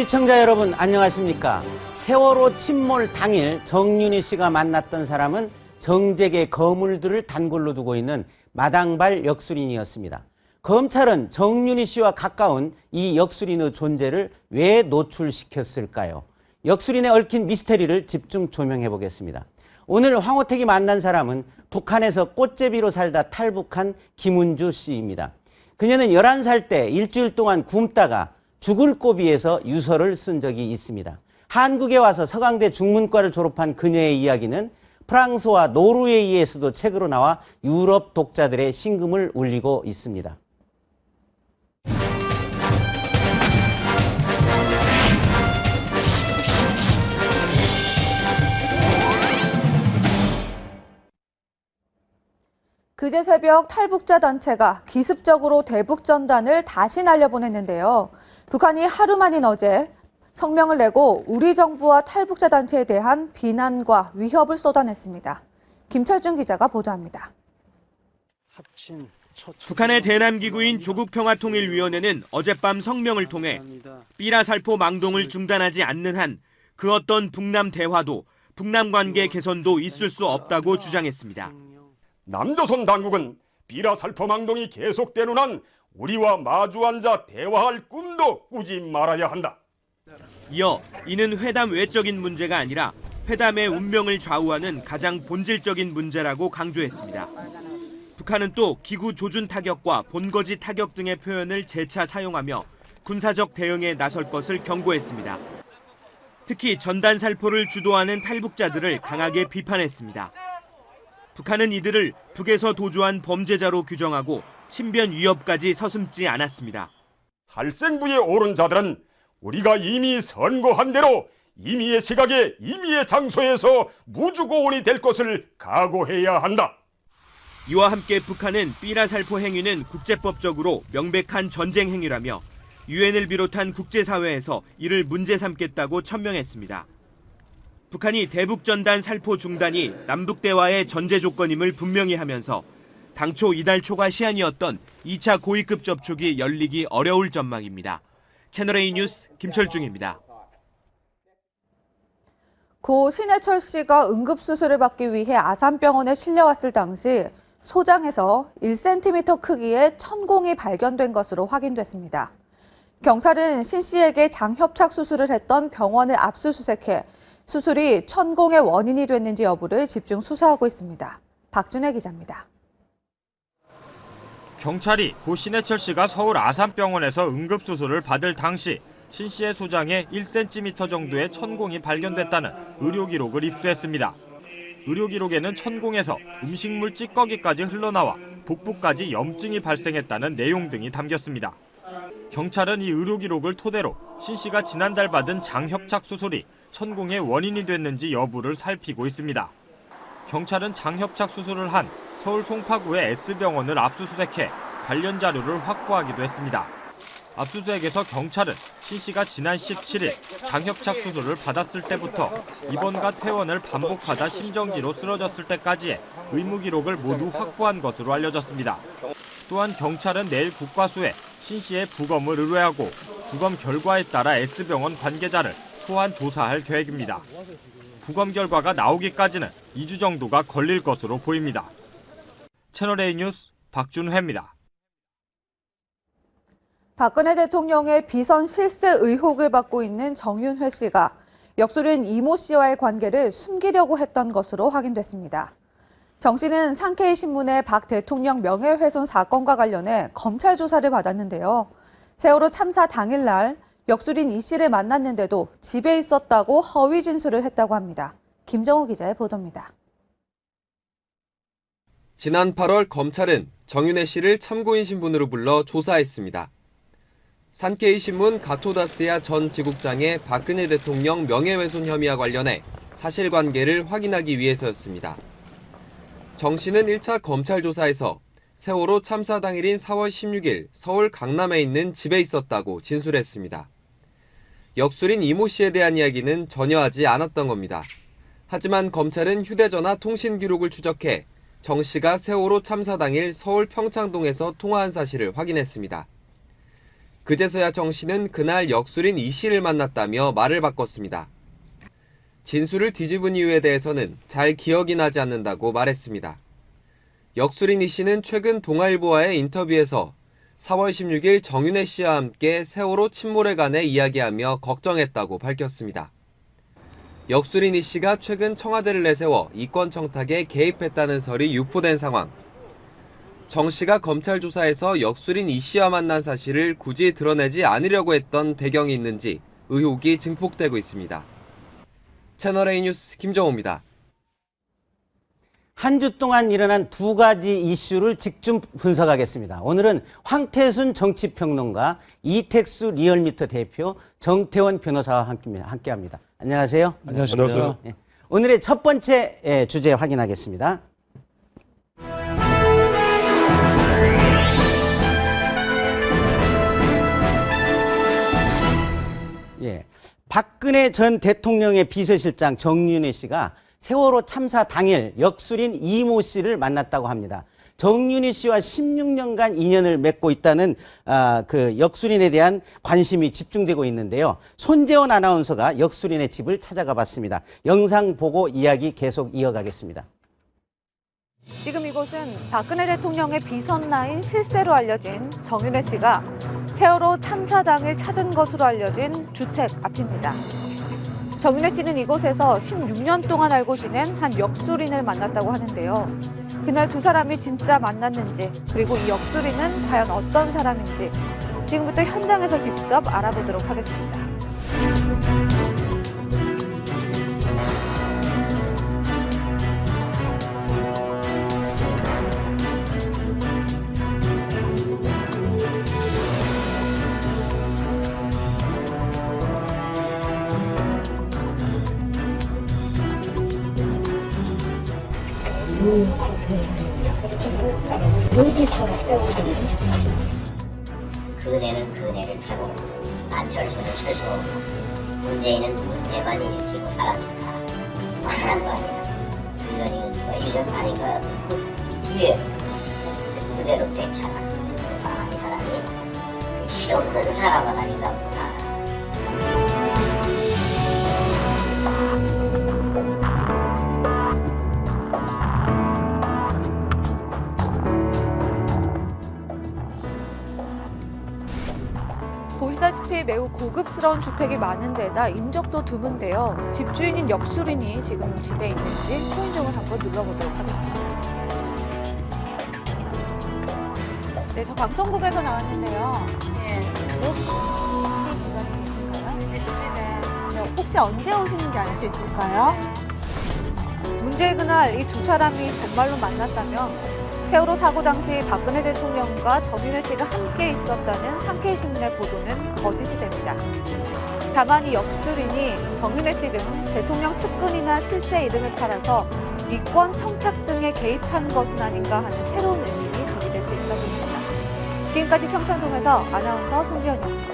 시청자 여러분 안녕하십니까? 세월호 침몰 당일 정윤희 씨가 만났던 사람은 정재계 거물들을 단골로 두고 있는 마당발 역술인이었습니다. 검찰은 정윤희 씨와 가까운 이 역술인의 존재를 왜 노출시켰을까요? 역술인에 얽힌 미스터리를 집중 조명해 보겠습니다. 오늘 황호택이 만난 사람은 북한에서 꽃제비로 살다 탈북한 김은주 씨입니다. 그녀는 11살 때 일주일 동안 굶다가 죽을 고비에서 유서를 쓴 적이 있습니다. 한국에 와서 서강대 중문과를 졸업한 그녀의 이야기는 프랑스와 노르웨이에서도 책으로 나와 유럽 독자들의 심금을 울리고 있습니다. 그제 새벽 탈북자 단체가 기습적으로 대북전단을 다시 날려보냈는데요. 북한이 하루 만인 어제 성명을 내고 우리 정부와 탈북자 단체에 대한 비난과 위협을 쏟아냈습니다. 김철중 기자가 보도합니다. 북한의 대남기구인 조국평화통일위원회는 어젯밤 성명을 통해 삐라살포 망동을 중단하지 않는 한 그 어떤 북남 대화도 북남 관계 개선도 있을 수 없다고 주장했습니다. 남조선 당국은 삐라살포 망동이 계속되는 한 우리와 마주 앉아 대화할 꿈도 꾸지 말아야 한다. 이어 이는 회담 외적인 문제가 아니라 회담의 운명을 좌우하는 가장 본질적인 문제라고 강조했습니다. 북한은 또 기구 조준 타격과 본거지 타격 등의 표현을 재차 사용하며 군사적 대응에 나설 것을 경고했습니다. 특히 전단 살포를 주도하는 탈북자들을 강하게 비판했습니다. 북한은 이들을 북에서 도주한 범죄자로 규정하고 신변 위협까지 서슴지 않았습니다. 살생부에 오른 자들은 우리가 이미 선고한 대로 임의의 시각에 임의의 장소에서 무주고원이 될 것을 각오해야 한다. 이와 함께 북한은 삐라살포 행위는 국제법적으로 명백한 전쟁 행위라며 유엔을 비롯한 국제사회에서 이를 문제 삼겠다고 천명했습니다. 북한이 대북전단 살포 중단이 남북대화의 전제 조건임을 분명히 하면서 당초 이달 초가 시한이었던 2차 고위급 접촉이 열리기 어려울 전망입니다. 채널A 뉴스 김철중입니다. 고 신해철 씨가 응급수술을 받기 위해 아산병원에 실려왔을 당시 소장에서 1cm 크기의 천공이 발견된 것으로 확인됐습니다. 경찰은 신 씨에게 장협착 수술을 했던 병원을 압수수색해 수술이 천공의 원인이 됐는지 여부를 집중 수사하고 있습니다. 박준혜 기자입니다. 경찰이 고 신해철 씨가 서울 아산병원에서 응급수술을 받을 당시 신 씨의 소장에 1cm 정도의 천공이 발견됐다는 의료 기록을 입수했습니다. 의료 기록에는 천공에서 음식물 찌꺼기까지 흘러나와 복부까지 염증이 발생했다는 내용 등이 담겼습니다. 경찰은 이 의료 기록을 토대로 신 씨가 지난달 받은 장협착 수술이 천공의 원인이 됐는지 여부를 살피고 있습니다. 경찰은 장협착 수술을 한 서울 송파구의 S병원을 압수수색해 관련 자료를 확보하기도 했습니다. 압수수색에서 경찰은 신 씨가 지난 17일 장협착 수술을 받았을 때부터 입원과 퇴원을 반복하다 심정지로 쓰러졌을 때까지의 의무 기록을 모두 확보한 것으로 알려졌습니다. 또한 경찰은 내일 국과수에 신 씨의 부검을 의뢰하고 부검 결과에 따라 S병원 관계자를 소환 조사할 계획입니다. 부검 결과가 나오기까지는 2주 정도가 걸릴 것으로 보입니다. 채널A 뉴스 박준회입니다. 박근혜 대통령의 비선 실세 의혹을 받고 있는 정윤회 씨가 역술인 이모 씨와의 관계를 숨기려고 했던 것으로 확인됐습니다. 정 씨는 상케이 신문의 박 대통령 명예훼손 사건과 관련해 검찰 조사를 받았는데요. 세월호 참사 당일날 역술인 이 씨를 만났는데도 집에 있었다고 허위 진술을 했다고 합니다. 김정우 기자의 보도입니다. 지난 8월 검찰은 정윤회 씨를 참고인 신분으로 불러 조사했습니다. 산케이 신문 가토다스야 전 지국장의 박근혜 대통령 명예훼손 혐의와 관련해 사실관계를 확인하기 위해서였습니다. 정 씨는 1차 검찰 조사에서 세월호 참사 당일인 4월 16일 서울 강남에 있는 집에 있었다고 진술했습니다. 역술인 이모 씨에 대한 이야기는 전혀 하지 않았던 겁니다. 하지만 검찰은 휴대전화 통신 기록을 추적해 정 씨가 세월호 참사 당일 서울 평창동에서 통화한 사실을 확인했습니다. 그제서야 정 씨는 그날 역술인 이 씨를 만났다며 말을 바꿨습니다. 진술을 뒤집은 이유에 대해서는 잘 기억이 나지 않는다고 말했습니다. 역술인 이 씨는 최근 동아일보와의 인터뷰에서 4월 16일 정윤회 씨와 함께 세월호 침몰에 관해 이야기하며 걱정했다고 밝혔습니다. 역술인 이 씨가 최근 청와대를 내세워 이권 청탁에 개입했다는 설이 유포된 상황. 정 씨가 검찰 조사에서 역술인 이 씨와 만난 사실을 굳이 드러내지 않으려고 했던 배경이 있는지 의혹이 증폭되고 있습니다. 채널A 뉴스 김정호입니다. 한 주 동안 일어난 두 가지 이슈를 집중 분석하겠습니다. 오늘은 황태순 정치평론가, 이택수 리얼미터 대표, 정태원 변호사와 함께합니다. 안녕하세요. 안녕하세요. 네. 오늘의 첫 번째 주제 확인하겠습니다. 예, 박근혜 전 대통령의 비서실장 정윤회 씨가 세월호 참사 당일 역술인 이모 씨를 만났다고 합니다. 정윤희 씨와 16년간 인연을 맺고 있다는 그 역술인에 대한 관심이 집중되고 있는데요. 손재원 아나운서가 역술인의 집을 찾아가 봤습니다. 영상 보고 이야기 계속 이어가겠습니다. 지금 이곳은 박근혜 대통령의 비선라인 실세로 알려진 정윤회 씨가 세월호 참사 당일 찾은 것으로 알려진 주택 앞입니다. 정윤회 씨는 이곳에서 16년 동안 알고 지낸 한 역술인을 만났다고 하는데요. 그날 두 사람이 진짜 만났는지, 그리고 이 역술인은 과연 어떤 사람인지 지금부터 현장에서 직접 알아보도록 하겠습니다. 그네는 그네를 타고 안철수는 철수하고 문재인은 문제만 일으키고 살아니까 화난 거 아니야. 1년이면 뭐 1년 아닌가. 뒤에 그대로 됐잖아. 이 사람이 시험을 사람은 아닌가 보다. 보시다시피 매우 고급스러운 주택이 많은 데다 인적도 드문데요. 집주인인 역술인이 지금 집에 있는지 초인종을 한번 눌러보도록 하겠습니다. 네, 저 방송국에서 나왔는데요. 혹시 계실까요? 네, 혹시 언제 오시는지 알 수 있을까요? 문제의 그날 이 두 사람이 정말로 만났다면 세월호 사고 당시 박근혜 대통령과 정윤회 씨가 함께 있었다는 상케이신문의 보도는 거짓이 됩니다. 다만 이 역술인이 정윤회 씨 등 대통령 측근이나 실세 이름을 팔아서 이권 청탁 등에 개입한 것은 아닌가 하는 새로운 의문이 제기될 수 있어 보입니다. 지금까지 평창동에서 아나운서 손지연이었습니다.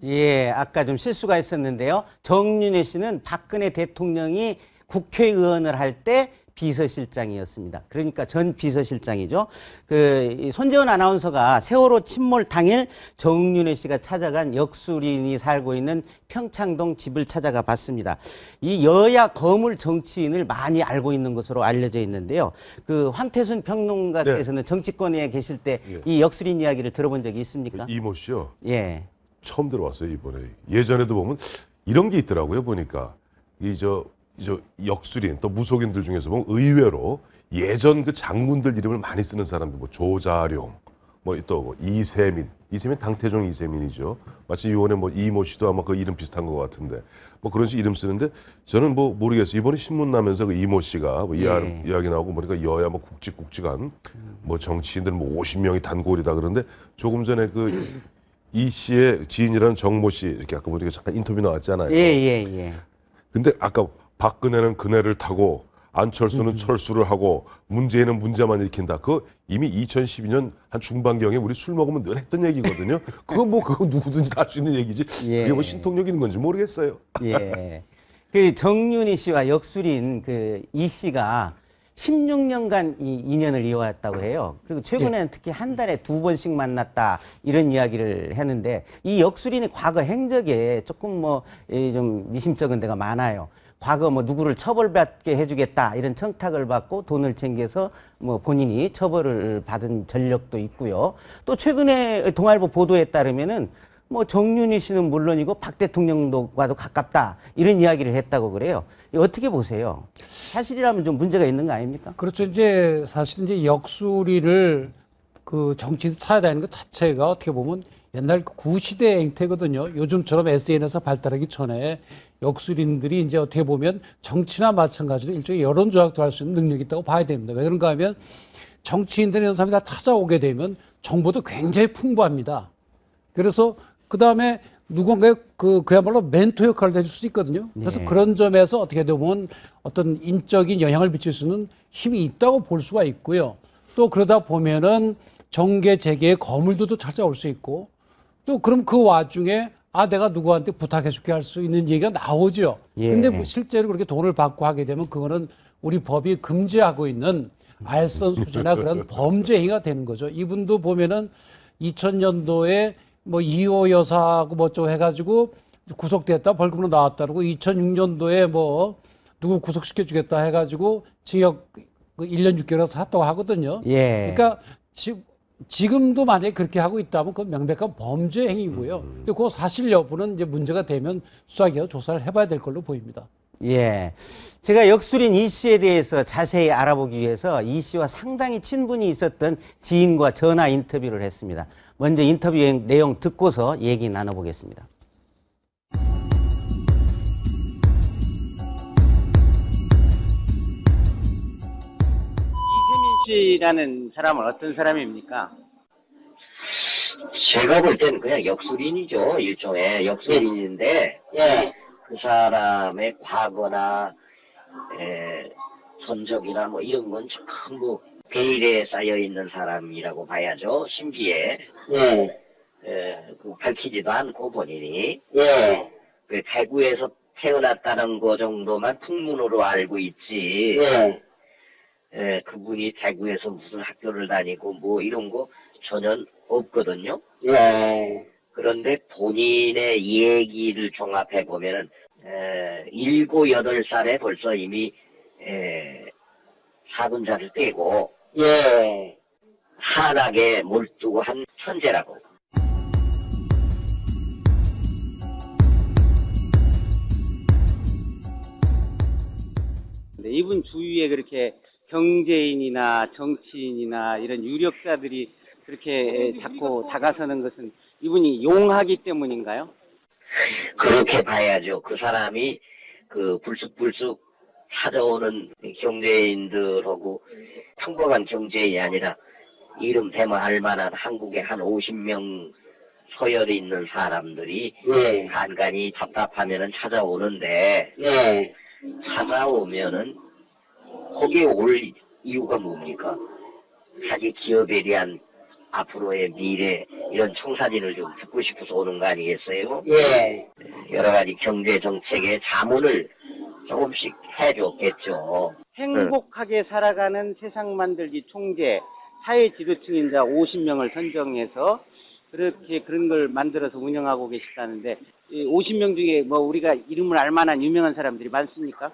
예, 아까 좀 실수가 있었는데요. 정윤회 씨는 박근혜 대통령이 국회의원을 할 때 비서실장이었습니다. 그러니까 전 비서실장이죠. 이 손재원 아나운서가 세월호 침몰 당일 정윤회 씨가 찾아간 역술인이 살고 있는 평창동 집을 찾아가 봤습니다. 이 여야 거물 정치인을 많이 알고 있는 것으로 알려져 있는데요. 그 황태순 평론가께서는 정치권에 계실 때 이 역술인 이야기를 들어본 적이 있습니까? 이모 씨요? 예. 처음 들어왔어요, 이번에. 예전에도 보면 이런 게 있더라고요, 보니까. 역술인, 또 무속인들 중에서 보면 의외로 예전 그 장군들 이름을 많이 쓰는 사람들, 뭐 조자룡, 또 이세민 당태종 이세민이죠. 마치 이번에 이모 씨도 아마 그 이름 비슷한 것 같은데, 그런 식 이름 쓰는데, 저는 모르겠어요. 이번에 신문 나면서 그 이모 씨가 이야기 나오고 보니까 여야 굵직굵직한 정치인들 50명이 단골이다 그러는데, 조금 전에 이 씨의 지인이라는 정모 씨, 이렇게 아까 보니까 잠깐 인터뷰 나왔잖아요. 예. 근데 아까 박근혜는 그네를 타고 안철수는 철수를 하고 문재인은 문제만 일으킨다. 이미 2012년 한 중반경에 우리 술 먹으면 늘 했던 얘기거든요. 그거 누구든지 다 할 수 있는 얘기지. 예. 그게 신통력 있는 건지 모르겠어요. 예. 그 정윤희 씨와 역술인 이 씨가 16년간 이 인연을 이어왔다고 해요. 그리고 최근에는 특히 한 달에 2번씩 만났다 이런 이야기를 했는데 이 역술인의 과거 행적에 조금 좀 미심쩍은 데가 많아요. 과거 누구를 처벌받게 해주겠다 이런 청탁을 받고 돈을 챙겨서 본인이 처벌을 받은 전력도 있고요. 또 최근에 동아일보 보도에 따르면은 정윤희 씨는 물론이고 박 대통령과도 가깝다 이런 이야기를 했다고 그래요. 어떻게 보세요? 사실이라면 좀 문제가 있는 거 아닙니까? 그렇죠. 이제 사실 이제 역술이를 그 정치인 찾아다니는 것 자체가 어떻게 보면 옛날 구시대 행태거든요. 요즘처럼 SNS가 발달하기 전에 역술인들이 이제 어떻게 보면 정치나 마찬가지로 일종의 여론 조작도 할 수 있는 능력이 있다고 봐야 됩니다. 왜 그런가 하면 정치인들 이런 사람이 다 찾아오게 되면 정보도 굉장히 풍부합니다. 그래서 그 다음에 누군가의 그야말로 멘토 역할을 해줄 수 있거든요. 그래서 그런 점에서 어떻게 보면 어떤 인적인 영향을 미칠 수 있는 힘이 있다고 볼 수가 있고요. 또 그러다 보면은 정계 재계의 거물들도 찾아올 수 있고 또 그럼 그 와중에 내가 누구한테 부탁해줄게 할 수 있는 얘기가 나오죠. 근데 실제로 그렇게 돈을 받고 하게 되면 그거는 우리 법이 금지하고 있는 알선수재나 그런 범죄 행위가 되는 거죠. 이분도 보면은 2000년도에 이호 여사하고 어쩌고 해가지고 구속됐다 벌금으로 나왔다 그러고 2006년도에 누구 구속시켜주겠다 해가지고 징역 1년 6개월에서 샀다고 하거든요. 그러니까 지금도 만약에 그렇게 하고 있다면 그건 명백한 범죄 행위고요. 근데 그 사실 여부는 이제 문제가 되면 수사기관에서 조사를 해봐야 될 걸로 보입니다. 제가 역술인 이 씨에 대해서 자세히 알아보기 위해서 이 씨와 상당히 친분이 있었던 지인과 전화 인터뷰를 했습니다. 먼저 인터뷰 내용 듣고서 얘기 나눠보겠습니다. 이세민 씨라는 사람은 어떤 사람입니까? 제가 볼 때는 그냥 역술인이죠. 일종의 역술인인데 그 사람의 과거나 전적이나 이런 건 전부 베일에 쌓여 있는 사람이라고 봐야죠. 신비에 밝히지도 않고 본인이 그 대구에서 태어났다는 거 정도만 풍문으로 알고 있지. 그분이 대구에서 무슨 학교를 다니고 이런 거 전혀 없거든요. 그런데 본인의 얘기를 종합해 보면은 7, 8살에 벌써 이미 사근자를 떼고 한학에 몰두고 한 천재라고. 이분 주위에 그렇게 경제인이나 정치인이나 이런 유력자들이 그렇게 자꾸 다가서는 것은 이분이 용하기 때문인가요? 그렇게 봐야죠. 그 사람이 불쑥불쑥 찾아오는 경제인들하고 평범한 경제인이 아니라 이름 대모할 만한 한국에 한 50명 서열이 있는 사람들이 간간히 답답하면은 찾아오는데 찾아오면은 거기에 올 이유가 뭡니까? 자기 기업에 대한 앞으로의 미래 이런 청사진을 좀 듣고 싶어서 오는 거 아니겠어요? 여러 가지 경제 정책의 자문을 조금씩 해줬겠죠. 행복하게 살아가는 세상 만들기 총재 사회 지도층인 자 50명을 선정해서 그런 걸 만들어서 운영하고 계시다는데 50명 중에 우리가 이름을 알 만한 유명한 사람들이 많습니까?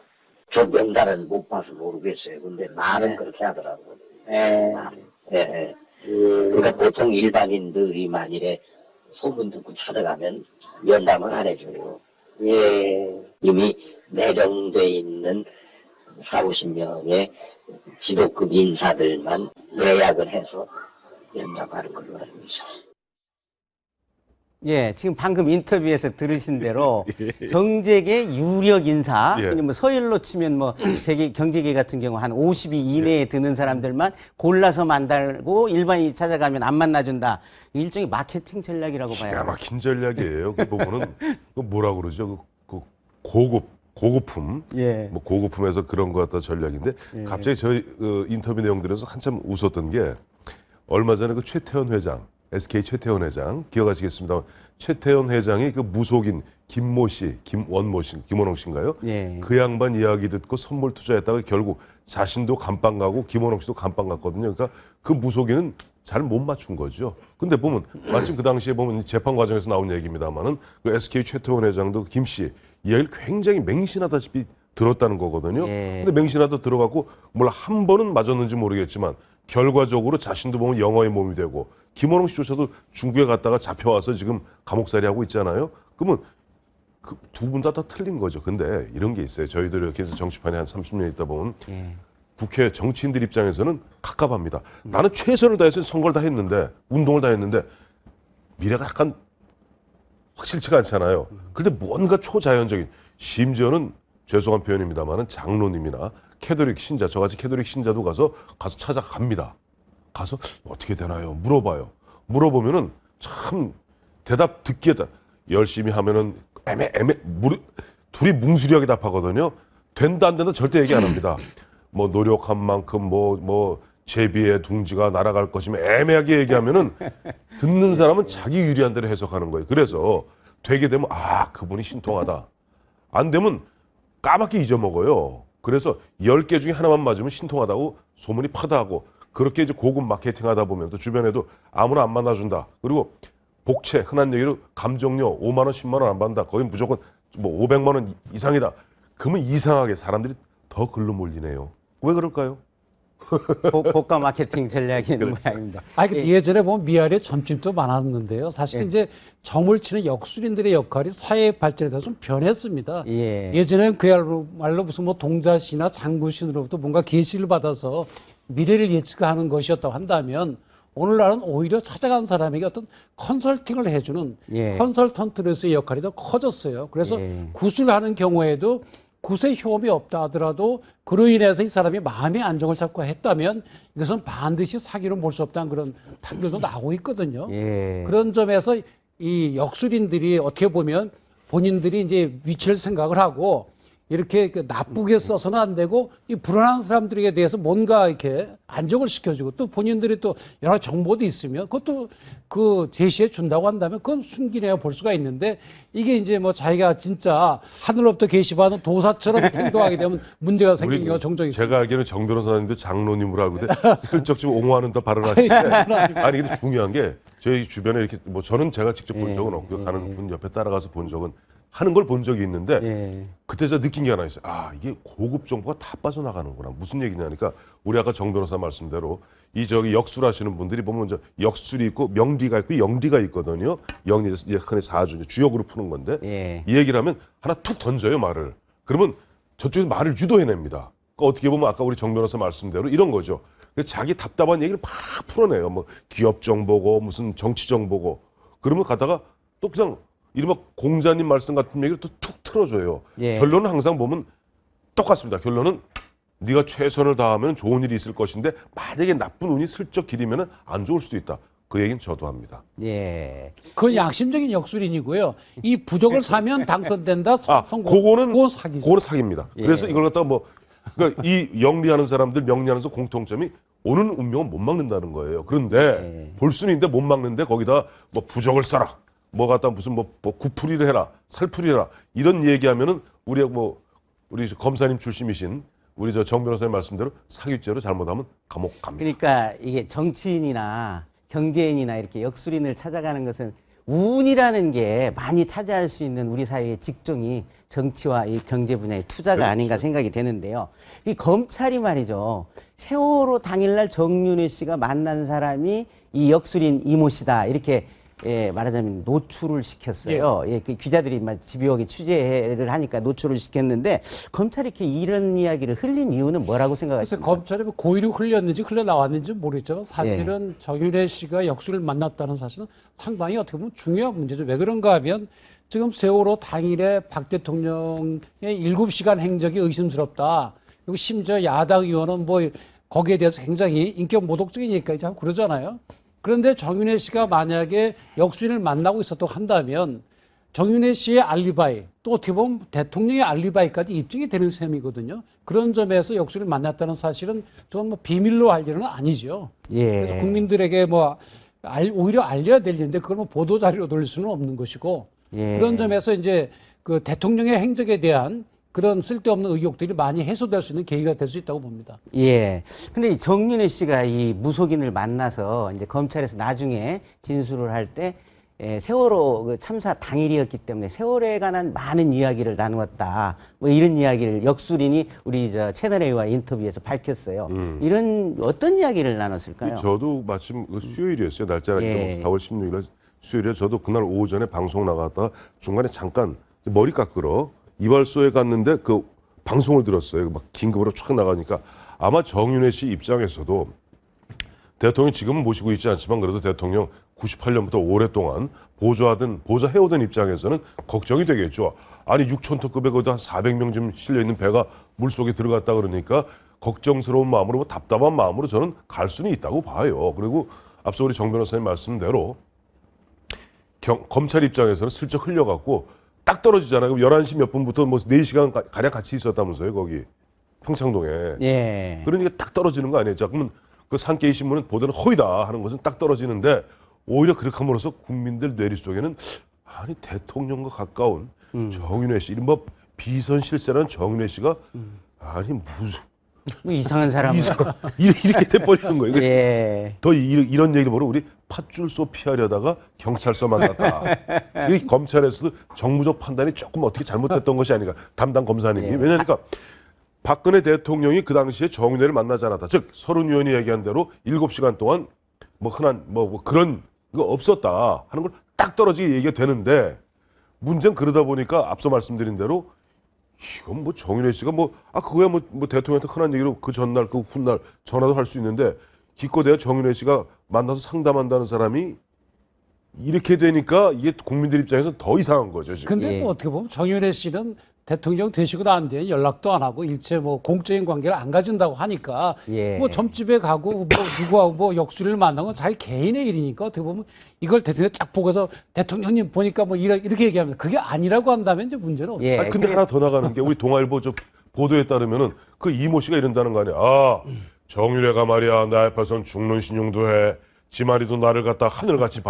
저 명단은 못 봐서 모르겠어요. 근데 말은 그렇게 하더라고요. 그러니까 보통 일반인들이 만일에 소문 듣고 찾아가면 면담을 안 해줘요. 이미 내정돼 있는 40-50명의 지도급 인사들만 예약을 해서 면담하는 걸로 알고 있어요. 지금 방금 인터뷰에서 들으신 대로 정재계 유력 인사, 서열로 치면 경제계 같은 경우 한 50위 이내에 드는 사람들만 골라서 만들고 일반인이 찾아가면 안 만나준다. 일종의 마케팅 전략이라고 봐요. 기가 막힌 전략이에요. 그 부분은 뭐라 그러죠? 고급품. 고급품에서 그런 것 같다 전략인데 갑자기 저희 인터뷰 내용 들어서 한참 웃었던 게 얼마 전에 최태원 회장 SK 최태원 회장 기억하시겠습니다. 최태원 회장이 그 무속인 김모 씨, 김원모 씨, 김원홍 씨인가요? 예. 그 양반 이야기 듣고 선물 투자했다가 결국 자신도 감방 가고 김원홍 씨도 감방 갔거든요. 그러니까 그 무속인은 잘 못 맞춘 거죠. 근데 보면 마침 그 당시에 보면 재판 과정에서 나온 얘기입니다만은 그 SK 최태원 회장도 김 씨 이야기를 굉장히 맹신하다시피 들었다는 거거든요. 예. 근데 맹신하다 들어갔고 뭘 한 번은 맞았는지 모르겠지만 결과적으로 자신도 보면 영어의 몸이 되고 김원홍 씨조차도 중국에 갔다가 잡혀와서 지금 감옥살이 하고 있잖아요. 그러면 그 두 분 다 틀린 거죠. 근데 이런 게 있어요. 저희들 이렇게 해서 정치판에 한 30년 있다 보면 예. 국회 정치인들 입장에서는 갑갑합니다. 나는 최선을 다해서 선거를 다 했는데 운동을 다 했는데 미래가 약간 확실치가 않잖아요. 그런데 뭔가 초자연적인 심지어는 죄송한 표현입니다만은 장로님이나 캐톨릭 신자 저같이 캐톨릭 신자도 가서 찾아갑니다. 가서 어떻게 되나요? 물어봐요. 물어보면은 참 대답 듣기에다 열심히 하면은 둘이 뭉수리하게 답하거든요. 된다 안 된다 절대 얘기 안 합니다. 뭐 노력한 만큼 뭐 제비의 둥지가 날아갈 것이면 애매하게 얘기하면은 듣는 사람은 자기 유리한 대로 해석하는 거예요. 그래서 되게 되면 그분이 신통하다. 안 되면 까맣게 잊어먹어요. 그래서 10개 중에 하나만 맞으면 신통하다고 소문이 파다하고 그렇게 이제 고급 마케팅 하다 보면 또 주변에도 아무나 안 만나준다. 그리고 복채 흔한 얘기로 감정료 5만 원, 10만 원 안 받는다. 거긴 무조건 뭐 500만 원 이상이다. 그러면 이상하게 사람들이 더 글로 몰리네요. 왜 그럴까요? 고가 마케팅 전략인 그렇죠. 모양입니다. 예전에 보면 미아리에 점집도 많았는데요. 사실 예. 이제 점을 치는 역술인들의 역할이 사회 발전에 따라서 좀 변했습니다. 예. 예전에는 그야말로 무슨 뭐 동자신이나 장구신으로부터 뭔가 계시를 받아서 미래를 예측하는 것이었다고 한다면 오늘날은 오히려 찾아간 사람에게 어떤 컨설팅을 해주는 예. 컨설턴트로서의 역할이 더 커졌어요. 그래서 예. 구술하는 경우에도 굿의 효험이 없다 하더라도 그로 인해서 이 사람이 마음의 안정을 찾고 했다면 이것은 반드시 사기로 볼 수 없다는 그런 판결도 나오고 있거든요. 예. 그런 점에서 이 역술인들이 어떻게 보면 본인들이 이제 위치를 생각을 하고 이렇게 나쁘게 써서는 안 되고 이 불안한 사람들에게 대해서 뭔가 이렇게 안정을 시켜주고 또 본인들이 또 여러 정보도 있으면 그것도 그 제시해 준다고 한다면 그건 순기내야 볼 수가 있는데 이게 이제 뭐 자기가 진짜 하늘로부터 계시받은 도사처럼 행동하게 되면 문제가 생기는 경우가 종종 있어요. 제가 알기로는 정 변호사님도 장로님으로 알고 있는데 슬쩍 좀 옹호하는 더 발언하시는데 아니 근데 중요한 게 저희 주변에 이렇게 뭐 저는 제가 직접 본 적은 없고요. 가는 분 옆에 따라가서 본 적은 하는 걸 본 적이 있는데 예. 그때 제가 느낀 게 하나 있어요. 이게 고급 정보가 다 빠져나가는구나. 무슨 얘기냐니까 우리 아까 정 변호사 말씀대로 이 저기 역술하시는 분들이 보면 이제 역술이 있고 명리가 있고 영리가 있거든요. 영리 이제 흔히 사주 주역으로 푸는 건데 예. 이 얘기를 하면 하나 툭 던져요 말을. 그러면 저쪽에서 말을 유도해냅니다. 그러니까 어떻게 보면 아까 우리 정 변호사 말씀대로 이런 거죠. 자기 답답한 얘기를 막 풀어내요. 뭐 기업 정보고 무슨 정치 정보고 그러면 가다가 또 그냥 이른바 공자님 말씀 같은 얘기를 또 툭 틀어줘요. 예. 결론은 항상 보면 똑같습니다. 결론은 네가 최선을 다하면 좋은 일이 있을 것인데 만약에 나쁜 운이 슬쩍 기리면 안 좋을 수도 있다. 그 얘기는 저도 합니다. 예. 그건 양심적인 역술인이고요. 이 부적을 사면 당선된다. 그거는 사기죠. 그거는 사기입니다. 예. 그래서 이걸 갖다가 그러니까 이 영리하는 사람들 명리하면서 공통점이 오는 운명은 못 막는다는 거예요. 그런데 예. 볼 수는 있는데 못 막는데 거기다 뭐 부적을 써라. 뭐 갖다 무슨 뭐 구풀이를 해라, 살풀이를 해라 이런 얘기하면은 우리 검사님 출신이신 우리 정 변호사님 말씀대로 사기죄로 잘못하면 감옥 갑니다. 그러니까 이게 정치인이나 경제인이나 이렇게 역술인을 찾아가는 것은 운이라는 게 많이 차지할 수 있는 우리 사회의 직종이 정치와 이 경제 분야의 투자가 아닌가 생각이 되는데요. 이 검찰이 말이죠. 세월호 당일날 정윤회 씨가 만난 사람이 이 역술인 이모 씨다 이렇게 말하자면 노출을 시켰어요. 그 기자들이 집요하게 취재를 하니까 노출을 시켰는데 검찰이 이렇게 이런 이야기를 흘린 이유는 뭐라고 생각하십니까? 검찰이 고의로 흘렸는지 흘러나왔는지 모르겠지만 사실은 정윤회 씨가 역술을 만났다는 사실은 상당히 어떻게 보면 중요한 문제죠. 왜 그런가 하면 지금 세월호 당일에 박 대통령의 7시간 행적이 의심스럽다. 그리고 심지어 야당 의원은 거기에 대해서 굉장히 인격 모독적인 얘기까지 하고 그러잖아요. 그런데 정윤회 씨가 만약에 역술인을 만나고 있었다고 한다면 정윤회 씨의 알리바이 또 어떻게 보면 대통령의 알리바이까지 입증이 되는 셈이거든요. 그런 점에서 역술인을 만났다는 사실은 좀 비밀로 할 일은 아니죠. 예. 그래서 국민들에게 오히려 알려야 될 일인데 그걸 뭐 보도 자료로 돌릴 수는 없는 것이고 예. 그런 점에서 이제 그 대통령의 행적에 대한 그런 쓸데없는 의혹들이 많이 해소될 수 있는 계기가 될 수 있다고 봅니다. 예. 근데 이 정윤회 씨가 이 무속인을 만나서 이제 검찰에서 나중에 진술을 할 때 세월호 그 참사 당일이었기 때문에 세월호에 관한 많은 이야기를 나누었다. 뭐 이런 이야기를 역술인이 우리 저 채널A와 인터뷰에서 밝혔어요. 이런 어떤 이야기를 나눴을까요? 저도 마침 그 수요일이었어요. 날짜가 예. 4월 16일 수요일에 저도 그날 오전에 방송 나갔다가 중간에 잠깐 머리 깎으러 이발소에 갔는데 그 방송을 들었어요. 막 긴급으로 촥 나가니까 아마 정윤회 씨 입장에서도 대통령 지금은 모시고 있지 않지만 그래도 대통령 98년부터 오랫동안 보좌해오던 입장에서는 걱정이 되겠죠. 아니 6,000톤급에 거기다 한 400명 지금 실려있는 배가 물속에 들어갔다 그러니까 걱정스러운 마음으로 뭐 답답한 마음으로 저는 갈 수는 있다고 봐요. 그리고 앞서 우리 정 변호사님 말씀대로 검찰 입장에서는 슬쩍 흘려갖고 딱 떨어지잖아요. 11시 몇 분부터 뭐 4시간 가량 같이 있었다면서요, 거기. 평창동에. 예. 그러니까 딱 떨어지는 거 아니에요. 자, 그러면 그 산케이 신문은 보도는 허위다 하는 것은 딱 떨어지는데 오히려 그렇게 함으로써 국민들 뇌리 속에는 아니, 대통령과 가까운 정윤회 씨, 이른바 비선실세라는 정윤회 씨가 아니, 무슨. 뭐 이상한 사람. 이렇게 돼버리는 거예요. 예. 더 이런 얘기를 보면 우리 팥줄소 피하려다가 경찰서만 갔다. 이 검찰에서도 정무적 판단이 조금 어떻게 잘못됐던 것이 아닌가. 담당 검사님이. 예. 왜냐니까 박근혜 대통령이 그 당시에 정윤회를 만나지 않았다. 즉 서른 의원이 얘기한 대로 7시간 동안 뭐 흔한 뭐 그런 거 없었다 하는 걸 딱 떨어지게 얘기가 되는데 문제는 그러다 보니까 앞서 말씀드린 대로 이건 뭐 정윤회 씨가 그거야 뭐 대통령한테 흔한 얘기로 그 전날 그 훗날 전화도 할 수 있는데 기껏해야 정윤회 씨가 만나서 상담한다는 사람이 이렇게 되니까 이게 국민들 입장에서 더 이상한 거죠, 지금. 근데 예. 또 어떻게 보면 정윤회 씨는 대통령 되시고 난 뒤에 연락도 안 하고 일체 뭐 공적인 관계를 안 가진다고 하니까 예. 뭐 점집에 가고 뭐 누구하고 뭐 역술을 만난 건 자기 개인의 일이니까 어떻게 보면 이걸 대통령 쫙 보고서 대통령님 보니까 뭐 이렇게 얘기하면 그게 아니라고 한다면 이제 문제는 없죠. 예. 아니, 근데 하나 더 나가는 게 우리 동아일보 보도에 따르면은 그 이모 씨가 이런다는 거 아니야. 아, 정윤회가 말이야 내 앞에선 죽는 신용도 해. 지마리도 나를 갖다 하늘같이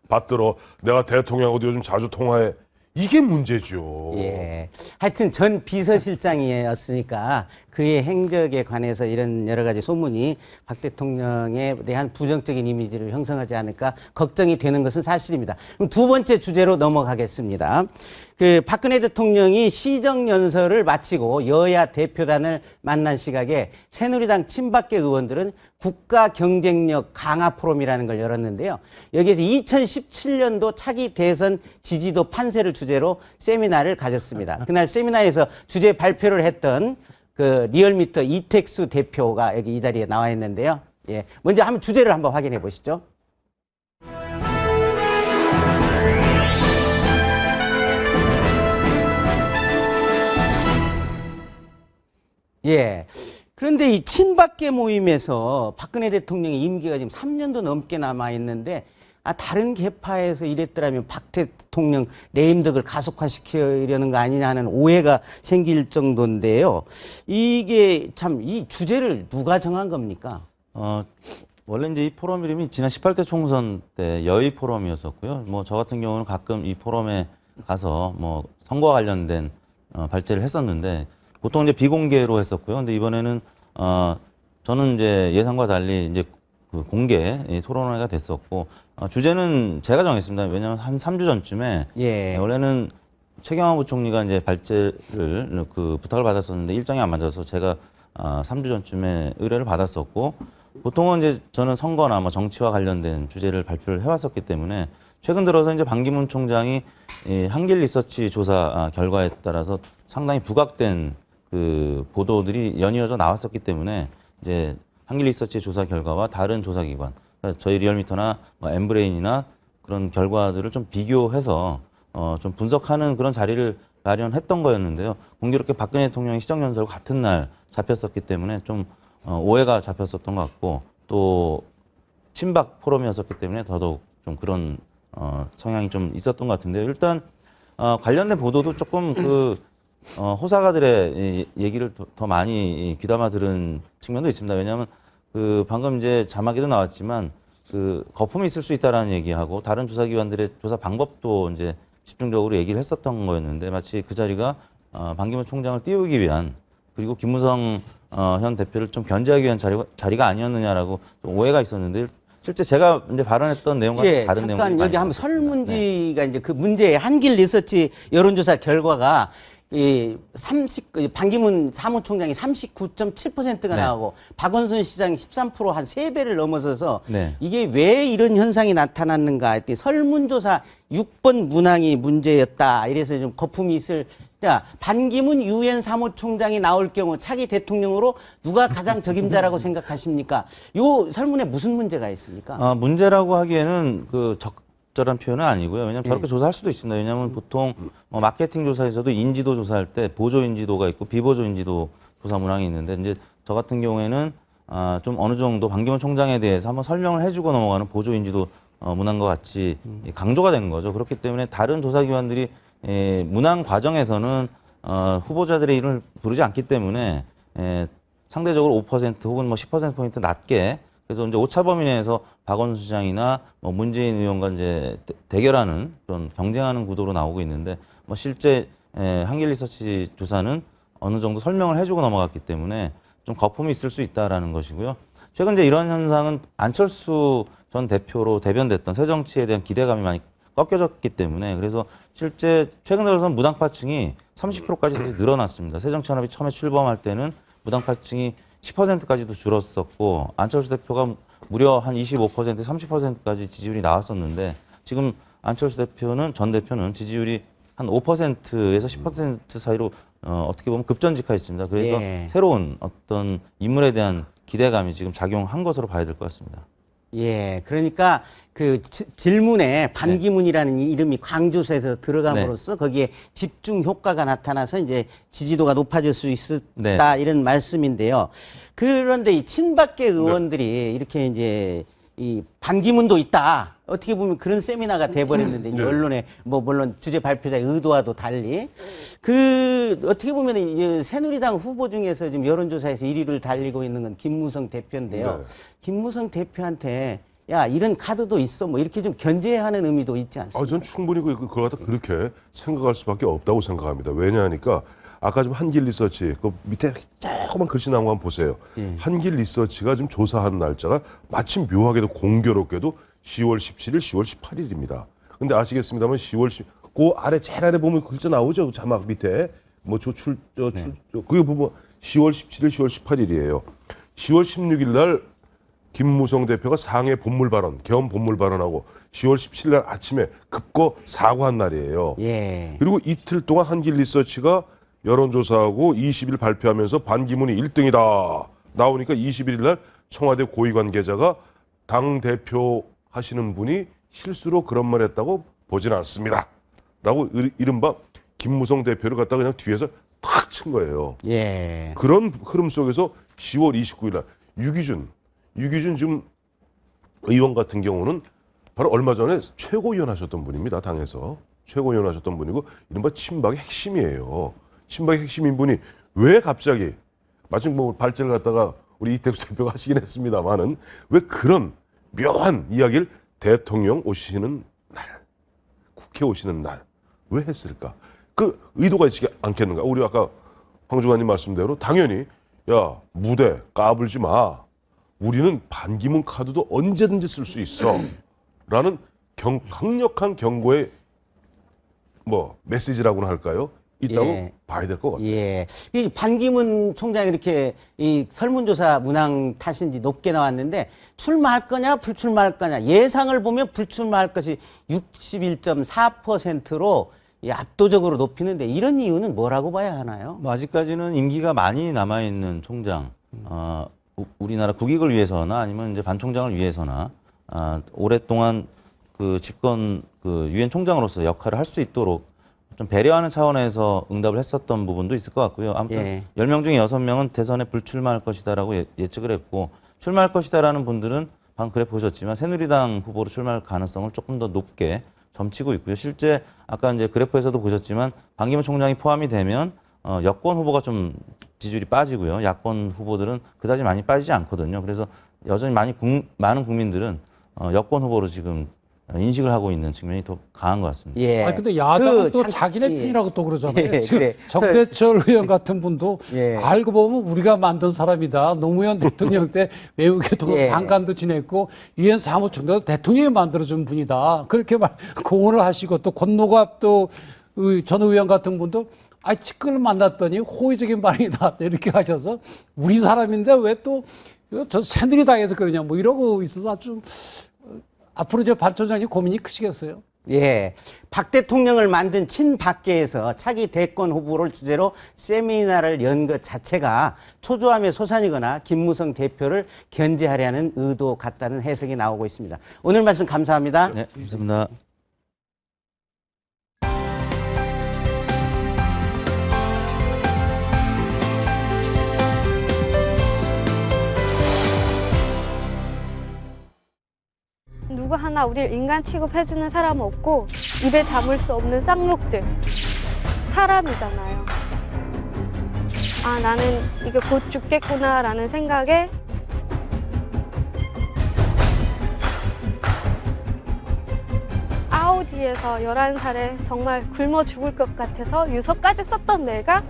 받들어. 내가 대통령하고도 요즘 자주 통화해. 이게 문제죠. 예. 하여튼 전 비서실장이었으니까 그의 행적에 관해서 이런 여러 가지 소문이 박 대통령에 대한 부정적인 이미지를 형성하지 않을까 걱정이 되는 것은 사실입니다. 그럼 두 번째 주제로 넘어가겠습니다. 그 박근혜 대통령이 시정연설을 마치고 여야 대표단을 만난 시각에 새누리당 친박계 의원들은 국가 경쟁력 강화 포럼이라는 걸 열었는데요. 여기에서 2017년도 차기 대선 지지도 판세를 주제로 세미나를 가졌습니다. 그날 세미나에서 주제 발표를 했던 그 리얼미터 이택수 대표가 여기 이 자리에 나와 있는데요. 예. 먼저 한번 주제를 한번 확인해 보시죠. 예. 그런데 이 친박계 모임에서 박근혜 대통령의 임기가 지금 3년도 넘게 남아 있는데 다른 계파에서 이랬더라면 박 대통령 레임덕을 가속화시키려는 거 아니냐 하는 오해가 생길 정도인데요. 이게 참 이 주제를 누가 정한 겁니까? 원래 이제 이 포럼 이름이 지난 18대 총선 때 여의 포럼이었었고요. 뭐 저 같은 경우는 가끔 이 포럼에 가서 뭐 선거와 관련된 발제를 했었는데 보통 이제 비공개로 했었고요. 근데 이번에는 저는 이제 예상과 달리 이제 그 공개 토론회가 됐었고 주제는 제가 정했습니다. 왜냐하면 한 3주 전쯤에 예. 원래는 최경환 부총리가 이제 발제를 그 부탁을 받았었는데 일정이 안 맞아서 제가 3주 전쯤에 의뢰를 받았었고 보통은 이제 저는 선거나 뭐 정치와 관련된 주제를 발표를 해왔었기 때문에 최근 들어서 이제 반기문 총장이 한길 리서치 조사 결과에 따라서 상당히 부각된 그 보도들이 연이어져 나왔었기 때문에 이제 한길 리서치 조사 결과와 다른 조사기관, 그러니까 저희 리얼미터나 뭐 엠브레인이나 그런 결과들을 좀 비교해서 좀 분석하는 그런 자리를 마련했던 거였는데요. 공교롭게 박근혜 대통령이 시정연설과 같은 날 잡혔었기 때문에 좀 오해가 잡혔었던 것 같고 또 친박 포럼이었었기 때문에 더더욱 좀 그런 성향이 좀 있었던 것 같은데요. 일단 관련된 보도도 조금 그 호사가들의 얘기를 더 많이 귀담아 들은 측면도 있습니다. 왜냐하면 그 방금 이제 자막에도 나왔지만 그 거품이 있을 수 있다라는 얘기하고 다른 조사기관들의 조사 방법도 이제 집중적으로 얘기를 했었던 거였는데 마치 그 자리가 반기문 총장을 띄우기 위한 그리고 김무성 현 대표를 좀 견제하기 위한 자리가 아니었느냐라고 좀 오해가 있었는데 실제 제가 이제 발언했던 내용과 다른 내용이 잠깐 여기 한번 설문지가 이제 그 문제의 한길 리서치 여론조사 결과가 반기문 사무총장이 39.7%가 네. 나오고 박원순 시장이 13% 한 3배를 넘어서서 네. 이게 왜 이런 현상이 나타났는가 했더니 설문조사 6번 문항이 문제였다. 이래서 좀 거품이 있을 때 반기문 유엔 사무총장이 나올 경우 차기 대통령으로 누가 가장 적임자라고 생각하십니까? 요 설문에 무슨 문제가 있습니까? 문제라고 하기에는 그 적절한 표현은 아니고요. 왜냐하면 저렇게 조사할 수도 있습니다. 왜냐하면 보통 마케팅 조사에서도 인지도 조사할 때 보조 인지도가 있고 비보조 인지도 조사 문항이 있는데 이제 저 같은 경우에는 좀 어느 정도 반기문 총장에 대해서 한번 설명을 해주고 넘어가는 보조 인지도 문항과 같이 강조가 된 거죠. 그렇기 때문에 다른 조사기관들이 문항 과정에서는 후보자들의 이름을 부르지 않기 때문에 상대적으로 5% 혹은 뭐 10%포인트 낮게 그래서 이제 오차 범위 내에서 박원순 시장이나 뭐 문재인 의원과 이제 대결하는 그런 경쟁하는 구도로 나오고 있는데 뭐 실제 한길 리서치 조사는 어느 정도 설명을 해주고 넘어갔기 때문에 좀 거품이 있을 수 있다라는 것이고요. 최근 이제 이런 현상은 안철수 전 대표로 대변됐던 새 정치에 대한 기대감이 많이 꺾여졌기 때문에 그래서 실제 최근 들어서는 무당파층이 30%까지 늘어났습니다. 새정치연합이 처음에 출범할 때는 무당파층이 10%까지도 줄었었고 안철수 대표가 무려 한 25%, 30%까지 지지율이 나왔었는데 지금 안철수 대표는 전 대표는 지지율이 한 5%에서 10% 사이로 어떻게 보면 급전직하였습니다. 그래서 새로운 어떤 인물에 대한 기대감이 지금 작용한 것으로 봐야 될 것 같습니다. 예, 그러니까 그 질문에 반기문이라는 이름이 광주에서 들어감으로써 거기에 집중 효과가 나타나서 이제 지지도가 높아질 수 있었다 이런 말씀인데요. 그런데 이 친박계 의원들이 이렇게 이제 이 반기문도 있다. 어떻게 보면 그런 세미나가 돼버렸는데 이제 언론에 뭐 물론 주제 발표자의 의도와도 달리 그 어떻게 보면 이제 새누리당 후보 중에서 지금 여론조사에서 1위를 달리고 있는 건 김무성 대표인데요. 김무성 대표한테 야 이런 카드도 있어 뭐 이렇게 좀 견제하는 의미도 있지 않습니까? 전 충분히 그걸 갖다 그렇게 생각할 수밖에 없다고 생각합니다. 왜냐하니까 아까 좀 한길 리서치 그 밑에 조그만 글씨 나온 거 한번 보세요. 한길 리서치가 지금 조사한 날짜가 마침 묘하게도 공교롭게도 10월 17일, 10월 18일입니다. 근데 아시겠습니다만 10월 10, 그 아래 제일 아래 보면 글자 나오죠. 자막 밑에 뭐 그게 보면 10월 17일, 10월 18일이에요. 10월 16일 날 김무성 대표가 상해 본물 발언, 겸 본물 발언하고 10월 17일 날 아침에 급거 사과한 날이에요. 그리고 이틀 동안 한길 리서치가 여론조사하고 20일 발표하면서 반기문이 1등이다. 나오니까 21일 날 청와대 고위 관계자가 당대표 하시는 분이 실수로 그런 말 했다고 보진 않습니다. 라고 이른바 김무성 대표를 갖다가 그냥 뒤에서 탁 친 거예요. 그런 흐름 속에서 10월 29일 날 유기준 지금 의원 같은 경우는 바로 얼마 전에 최고위원 하셨던 분입니다. 당에서. 최고위원 하셨던 분이고 이른바 친박의 핵심이에요. 친박의 핵심인 분이 왜 갑자기 마침 뭐 발제를 갖다가 우리 이택수 대표가 하시긴 했습니다만은 왜 그런 묘한 이야기를 대통령 오시는 날, 국회 오시는 날 왜 했을까? 그 의도가 있지 않겠는가? 우리 아까 황 주관님 말씀대로 당연히 야 무대 까불지 마. 우리는 반기문 카드도 언제든지 쓸 수 있어. 라는 강력한 경고의 뭐 메시지라고나 할까요? 있다고 봐야 될 것 같아요. 이 반기문 총장이 이렇게 이 설문조사 문항 탓인지 높게 나왔는데 출마할 거냐 불출마할 거냐 예상을 보면 불출마할 것이 61.4%로 압도적으로 높이는데 이런 이유는 뭐라고 봐야 하나요? 뭐 아직까지는 임기가 많이 남아있는 총장, 우리나라 국익을 위해서나 아니면 이제 반 총장을 위해서나 오랫동안 그 집권 그 유엔 총장으로서 역할을 할 수 있도록 좀 배려하는 차원에서 응답을 했었던 부분도 있을 것 같고요. 아무튼 10명 중에 6명은 대선에 불출마할 것이다라고 예측을 했고 출마할 것이다라는 분들은 방금 그래 보셨지만 새누리당 후보로 출마할 가능성을 조금 더 높게 점치고 있고요. 실제 아까 이제 그래프에서도 보셨지만 반기문 총장이 포함이 되면 여권 후보가 좀 지지율이 빠지고요. 야권 후보들은 그다지 많이 빠지지 않거든요. 그래서 여전히 많은 국민들은 여권 후보로 지금 인식을 하고 있는 측면이 더 강한 것 같습니다. 예. 아니, 근데 야당은 그 또 참- 자기네 예. 편이라고 또 그러잖아요. 예, 지금 그래. 정대철 의원 같은 분도 예. 알고 보면 우리가 만든 사람이다. 노무현 대통령 때 외무개통 예. 장관도 지냈고 유엔 사무총장도 대통령이 만들어준 분이다. 그렇게 공언을 하시고 또 권노갑 또 전 의원 같은 분도 측근을 만났더니 호의적인 반응이 나왔다 이렇게 하셔서 우리 사람인데 왜 또 저 새누리당에서 그러냐 뭐 이러고 있어서 아주 앞으로 반 총장님 고민이 크시겠어요. 예. 박 대통령을 만든 친박계에서 차기 대권 후보를 주제로 세미나를 연 것 자체가 초조함의 소산이거나 김무성 대표를 견제하려는 의도 같다는 해석이 나오고 있습니다. 오늘 말씀 감사합니다. 네, 감사합니다. 누구 하나 우리를 인간 취급해주는 사람 없고 입에 담을 수 없는 쌍욕들. 사람이잖아요. 아, 나는 이게 곧 죽겠구나 라는 생각에 아우디에서 11살에 정말 굶어 죽을 것 같아서 유서까지 썼던 내가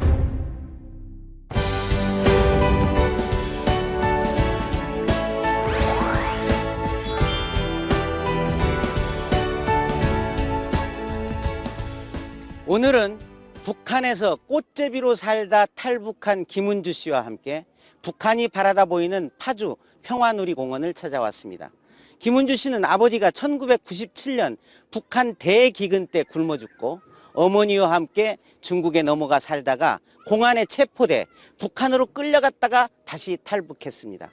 오늘은 북한에서 꽃제비로 살다 탈북한 김은주 씨와 함께 북한이 바라다 보이는 파주 평화누리공원을 찾아왔습니다. 김은주 씨는 아버지가 1997년 북한 대기근 때 굶어 죽고 어머니와 함께 중국에 넘어가 살다가 공안에 체포돼 북한으로 끌려갔다가 다시 탈북했습니다.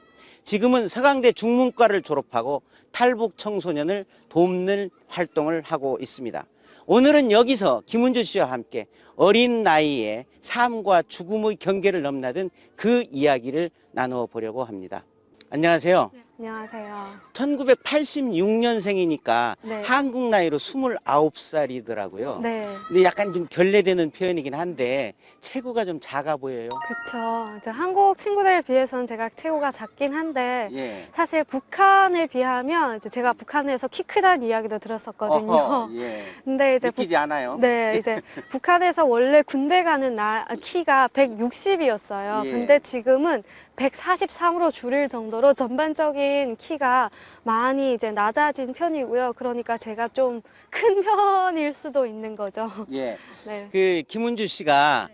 지금은 서강대 중문과를 졸업하고 탈북 청소년을 돕는 활동을 하고 있습니다. 오늘은 여기서 김은주 씨와 함께 어린 나이에 삶과 죽음의 경계를 넘나든 그 이야기를 나누어 보려고 합니다. 안녕하세요. 네, 안녕하세요. 1986년생이니까 네. 한국 나이로 29살이더라고요. 네. 근데 약간 좀 결례되는 표현이긴 한데 체구가 좀 작아 보여요. 그쵸. 이제 한국 친구들에 비해서는 제가 체구가 작긴 한데 예. 사실 북한에 비하면 이제 제가 북한에서 키 크다는 이야기도 들었었거든요. 어허, 예. 근데 이제 믿기지 않아요. 네, 이제 북한에서 원래 군대 가는 키가 160이었어요. 예. 근데 지금은 143으로 줄일 정도로 전반적인 키가 많이 이제 낮아진 편이고요. 그러니까 제가 좀 큰 편일 수도 있는 거죠. 예. 네. 그 김은주 씨가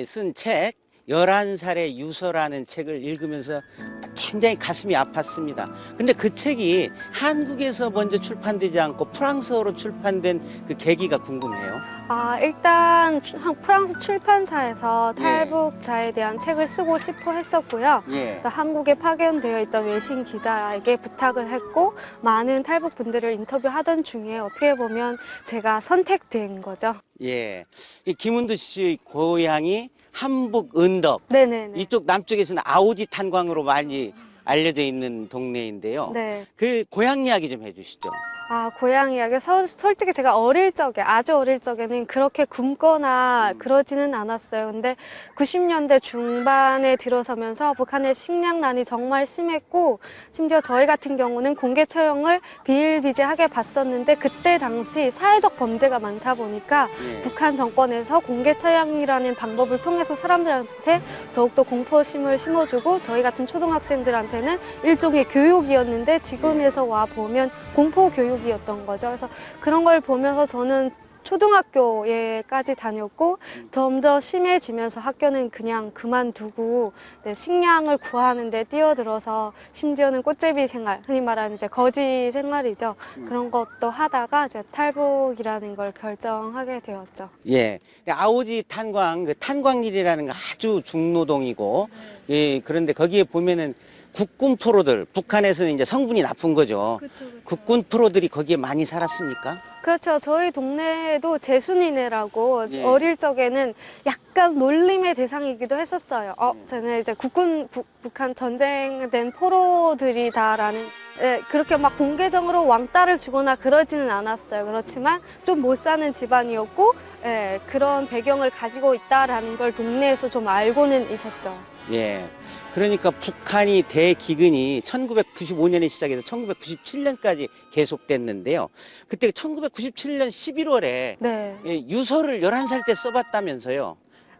쓴 책 11살의 유서라는 책을 읽으면서 굉장히 가슴이 아팠습니다. 근데 그 책이 한국에서 먼저 출판되지 않고 프랑스어로 출판된 그 계기가 궁금해요. 아, 일단 프랑스 출판사에서 예. 탈북자에 대한 책을 쓰고 싶어 했었고요. 예. 그래서 한국에 파견되어 있던 외신 기자에게 부탁을 했고 많은 탈북 분들을 인터뷰하던 중에 어떻게 보면 제가 선택된 거죠. 예. 이 김은주 씨 고향이 함북 은덕. 네네네. 이쪽 남쪽에서는 아오지 탄광으로 많이 알려져 있는 동네인데요. 네. 그 고향 이야기 좀 해주시죠. 아, 고향 이야기. 솔직히 제가 어릴 적에, 아주 어릴 적에는 그렇게 굶거나 그러지는 않았어요. 근데 90년대 중반에 들어서면서 북한의 식량난이 정말 심했고, 심지어 저희 같은 경우는 공개 처형을 비일비재하게 봤었는데, 그때 당시 사회적 범죄가 많다 보니까 예. 북한 정권에서 공개 처형이라는 방법을 통해서 사람들한테 더욱더 공포심을 심어주고, 저희 같은 초등학생들한테는 일종의 교육이었는데, 지금에서 와 보면 공포 교육이었던 거죠. 그래서 그런 걸 보면서 저는 초등학교에까지 다녔고 점점 심해지면서 학교는 그냥 그만두고 식량을 구하는 데 뛰어들어서 심지어는 꽃제비 생활, 흔히 말하는 이제 거지 생활이죠. 그런 것도 하다가 이제 탈북이라는 걸 결정하게 되었죠. 예. 아오지 탄광, 그 탄광일이라는 거 아주 중노동이고, 예, 그런데 거기에 보면은 국군 프로들, 북한에서는 이제 성분이 나쁜 거죠. 국군 프로들이 거기에 많이 살았습니까? 그렇죠. 저희 동네에도 재순이네라고 예. 어릴 적에는 약간 놀림의 대상이기도 했었어요. 쟤네 이제 북한 전쟁된 포로들이다라는. 예, 그렇게 막 공개적으로 왕따를 주거나 그러지는 않았어요. 그렇지만 좀 못 사는 집안이었고, 그런 배경을 가지고 있다라는 걸 동네에서 좀 알고는 있었죠. 예. 그러니까 북한이 대기근이 1995년에 시작해서 1997년까지 계속됐는데요. 그때 1997년 11월에 네. 유서를 11살 때 써봤다면서요.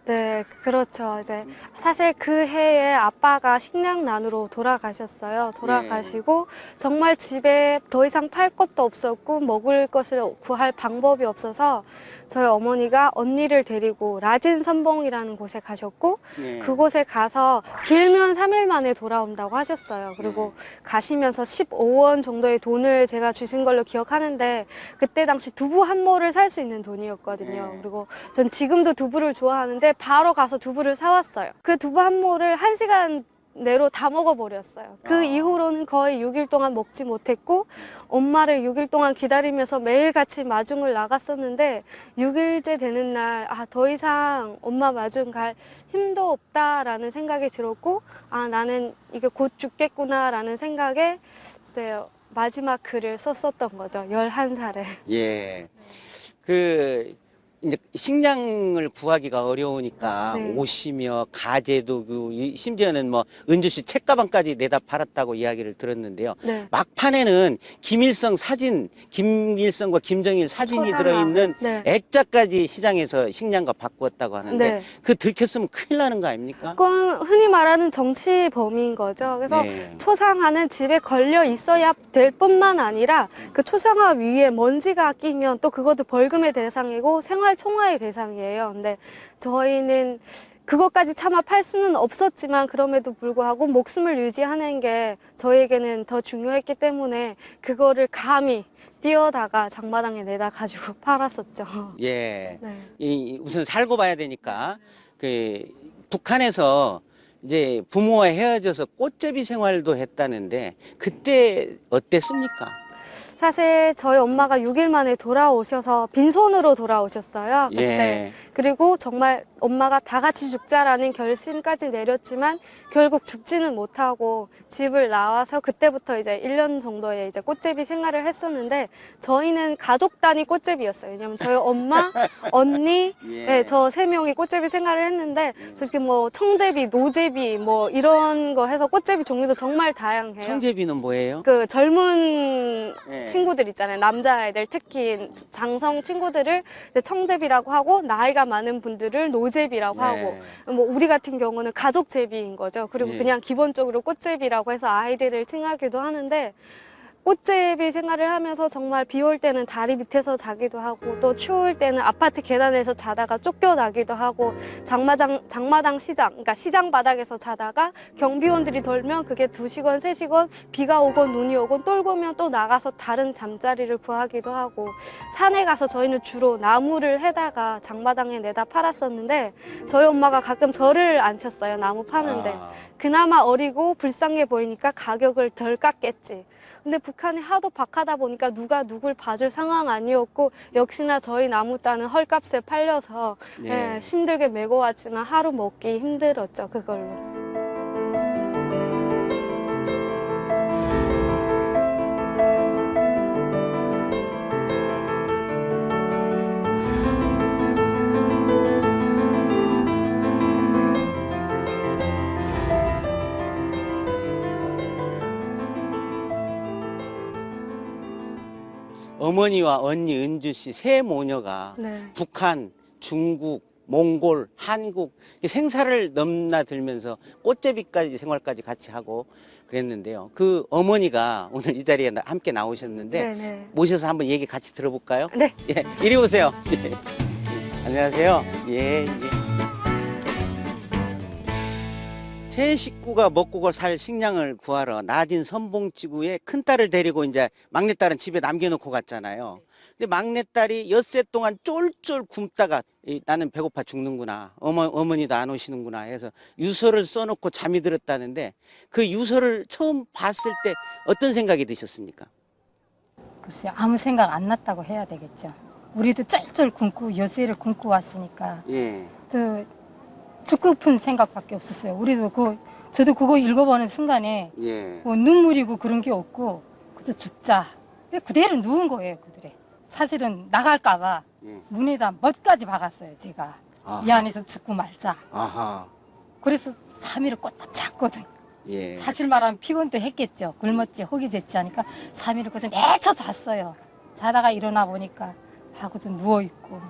네, 그렇죠. 이제 사실 그 해에 아빠가 식량난으로 돌아가셨어요. 돌아가시고 정말 집에 더 이상 팔 것도 없었고 먹을 것을 구할 방법이 없어서 저희 어머니가 언니를 데리고 라진 선봉이라는 곳에 가셨고 그곳에 가서 길면 3일 만에 돌아온다고 하셨어요. 그리고 가시면서 15원 정도의 돈을 제가 주신 걸로 기억하는데 그때 당시 두부 한 모를 살 수 있는 돈이었거든요. 그리고 전 지금도 두부를 좋아하는데 바로 가서 두부를 사왔어요. 그 두부 한 모를 1시간 내로 다 먹어버렸어요. 그 이후로는 거의 6일 동안 먹지 못했고 엄마를 6일 동안 기다리면서 매일같이 마중을 나갔었는데 6일째 되는 날 더 이상 엄마 마중 갈 힘도 없다라는 생각이 들었고 나는 이게 곧 죽겠구나라는 생각에 이제 마지막 글을 썼었던 거죠. 11살에. 예. 이제 식량을 구하기가 어려우니까 옷이며 가재도 심지어는 뭐 은주 씨 책가방까지 내다 팔았다고 이야기를 들었는데요. 막판에는 김일성과 김정일 사진이 들어있는 액자까지 시장에서 식량과 바꾸었다고 하는데 그 들켰으면 큰일 나는 거 아닙니까? 그건 흔히 말하는 정치 범위인 거죠. 그래서 초상화는 집에 걸려 있어야 될 뿐만 아니라 그 초상화 위에 먼지가 끼면 또 그것도 벌금의 대상이고 생활 총화의 대상이에요. 근데 저희는 그것까지 차마 팔 수는 없었지만 그럼에도 불구하고 목숨을 유지하는 게 저희에게는 더 중요했기 때문에 그거를 감히 뛰어다가 장마당에 내다 가지고 팔았었죠. 예. 우선 살고 봐야 되니까 북한에서 이제 부모와 헤어져서 꽃제비 생활도 했다는데 그때 어땠습니까? 사실 저희 엄마가 6일 만에 돌아오셔서 빈손으로 돌아오셨어요. 그때. 그리고 정말 엄마가 다 같이 죽자라는 결심까지 내렸지만 결국 죽지는 못하고 집을 나와서 그때부터 이제 1년 정도의 이제 꽃제비 생활을 했었는데 저희는 가족 단위 꽃제비였어요. 왜냐면 저희 엄마, 언니, 저 3명이 꽃제비 생활을 했는데 솔직히 뭐 청제비, 노제비 뭐 이런 거 해서 꽃제비 종류도 정말 다양해요. 청제비는 뭐예요? 그 젊은 친구들 있잖아요. 남자애들 특히 장성 친구들을 이제 청제비라고 하고 나이가 많은 분들을 노제비라고 하고 뭐 우리 같은 경우는 가족제비인 거죠. 그리고 그냥 기본적으로 꽃제비라고 해서 아이들을 칭하기도 하는데 꽃제비 생활을 하면서 정말 비 올 때는 다리 밑에서 자기도 하고 또 추울 때는 아파트 계단에서 자다가 쫓겨나기도 하고 장마당 시장, 그러니까 시장 바닥에서 자다가 경비원들이 돌면 그게 2시간, 3시간 비가 오건 눈이 오건 떨고면 또 나가서 다른 잠자리를 구하기도 하고 산에 가서 저희는 주로 나무를 해다가 장마당에 내다 팔았었는데 저희 엄마가 가끔 저를 안 쳤어요. 나무 파는데. 그나마 어리고 불쌍해 보이니까 가격을 덜 깎겠지. 근데 북한이 하도 박하다 보니까 누가 누굴 봐줄 상황 아니었고 역시나 저희 나무 따는 헐값에 팔려서 힘들게 메고 왔지만 하루 먹기 힘들었죠. 그걸로. 어머니와 언니 은주 씨 세 모녀가 북한, 중국, 몽골, 한국 생사를 넘나들면서 꽃제비까지 생활까지 같이 하고 그랬는데요. 그 어머니가 오늘 이 자리에 함께 나오셨는데 모셔서 한번 얘기 같이 들어볼까요? 네. 예, 이리 오세요. 안녕하세요. 예. 세 식구가 먹고 살 식량을 구하러 낮은 선봉지구에 큰딸을 데리고 이제 막내딸은 집에 남겨놓고 갔잖아요. 근데 막내딸이 엿새 동안 쫄쫄 굶다가 나는 배고파 죽는구나. 어머니도 안 오시는구나 해서 유서를 써놓고 잠이 들었다는데 그 유서를 처음 봤을 때 어떤 생각이 드셨습니까? 글쎄요. 아무 생각 안 났다고 해야 되겠죠. 우리도 쫄쫄 굶고 엿새를 굶고 왔으니까. 또 죽고픈 생각밖에 없었어요. 우리도 저도 그거 읽어보는 순간에 뭐 눈물이고 그런 게 없고 그저 죽자. 그대로 누운 거예요, 그들에. 사실은 나갈까봐 문에다 멋까지 박았어요, 제가. 아하. 이 안에서 죽고 말자. 아하. 그래서 3일을 꽂다 잤거든. 예. 사실 말하면 피곤도 했겠죠. 굶었지, 허기 됐지 하니까 3일을 꽂아 내쳐 잤어요. 자다가 일어나 보니까 하고 좀 누워있고.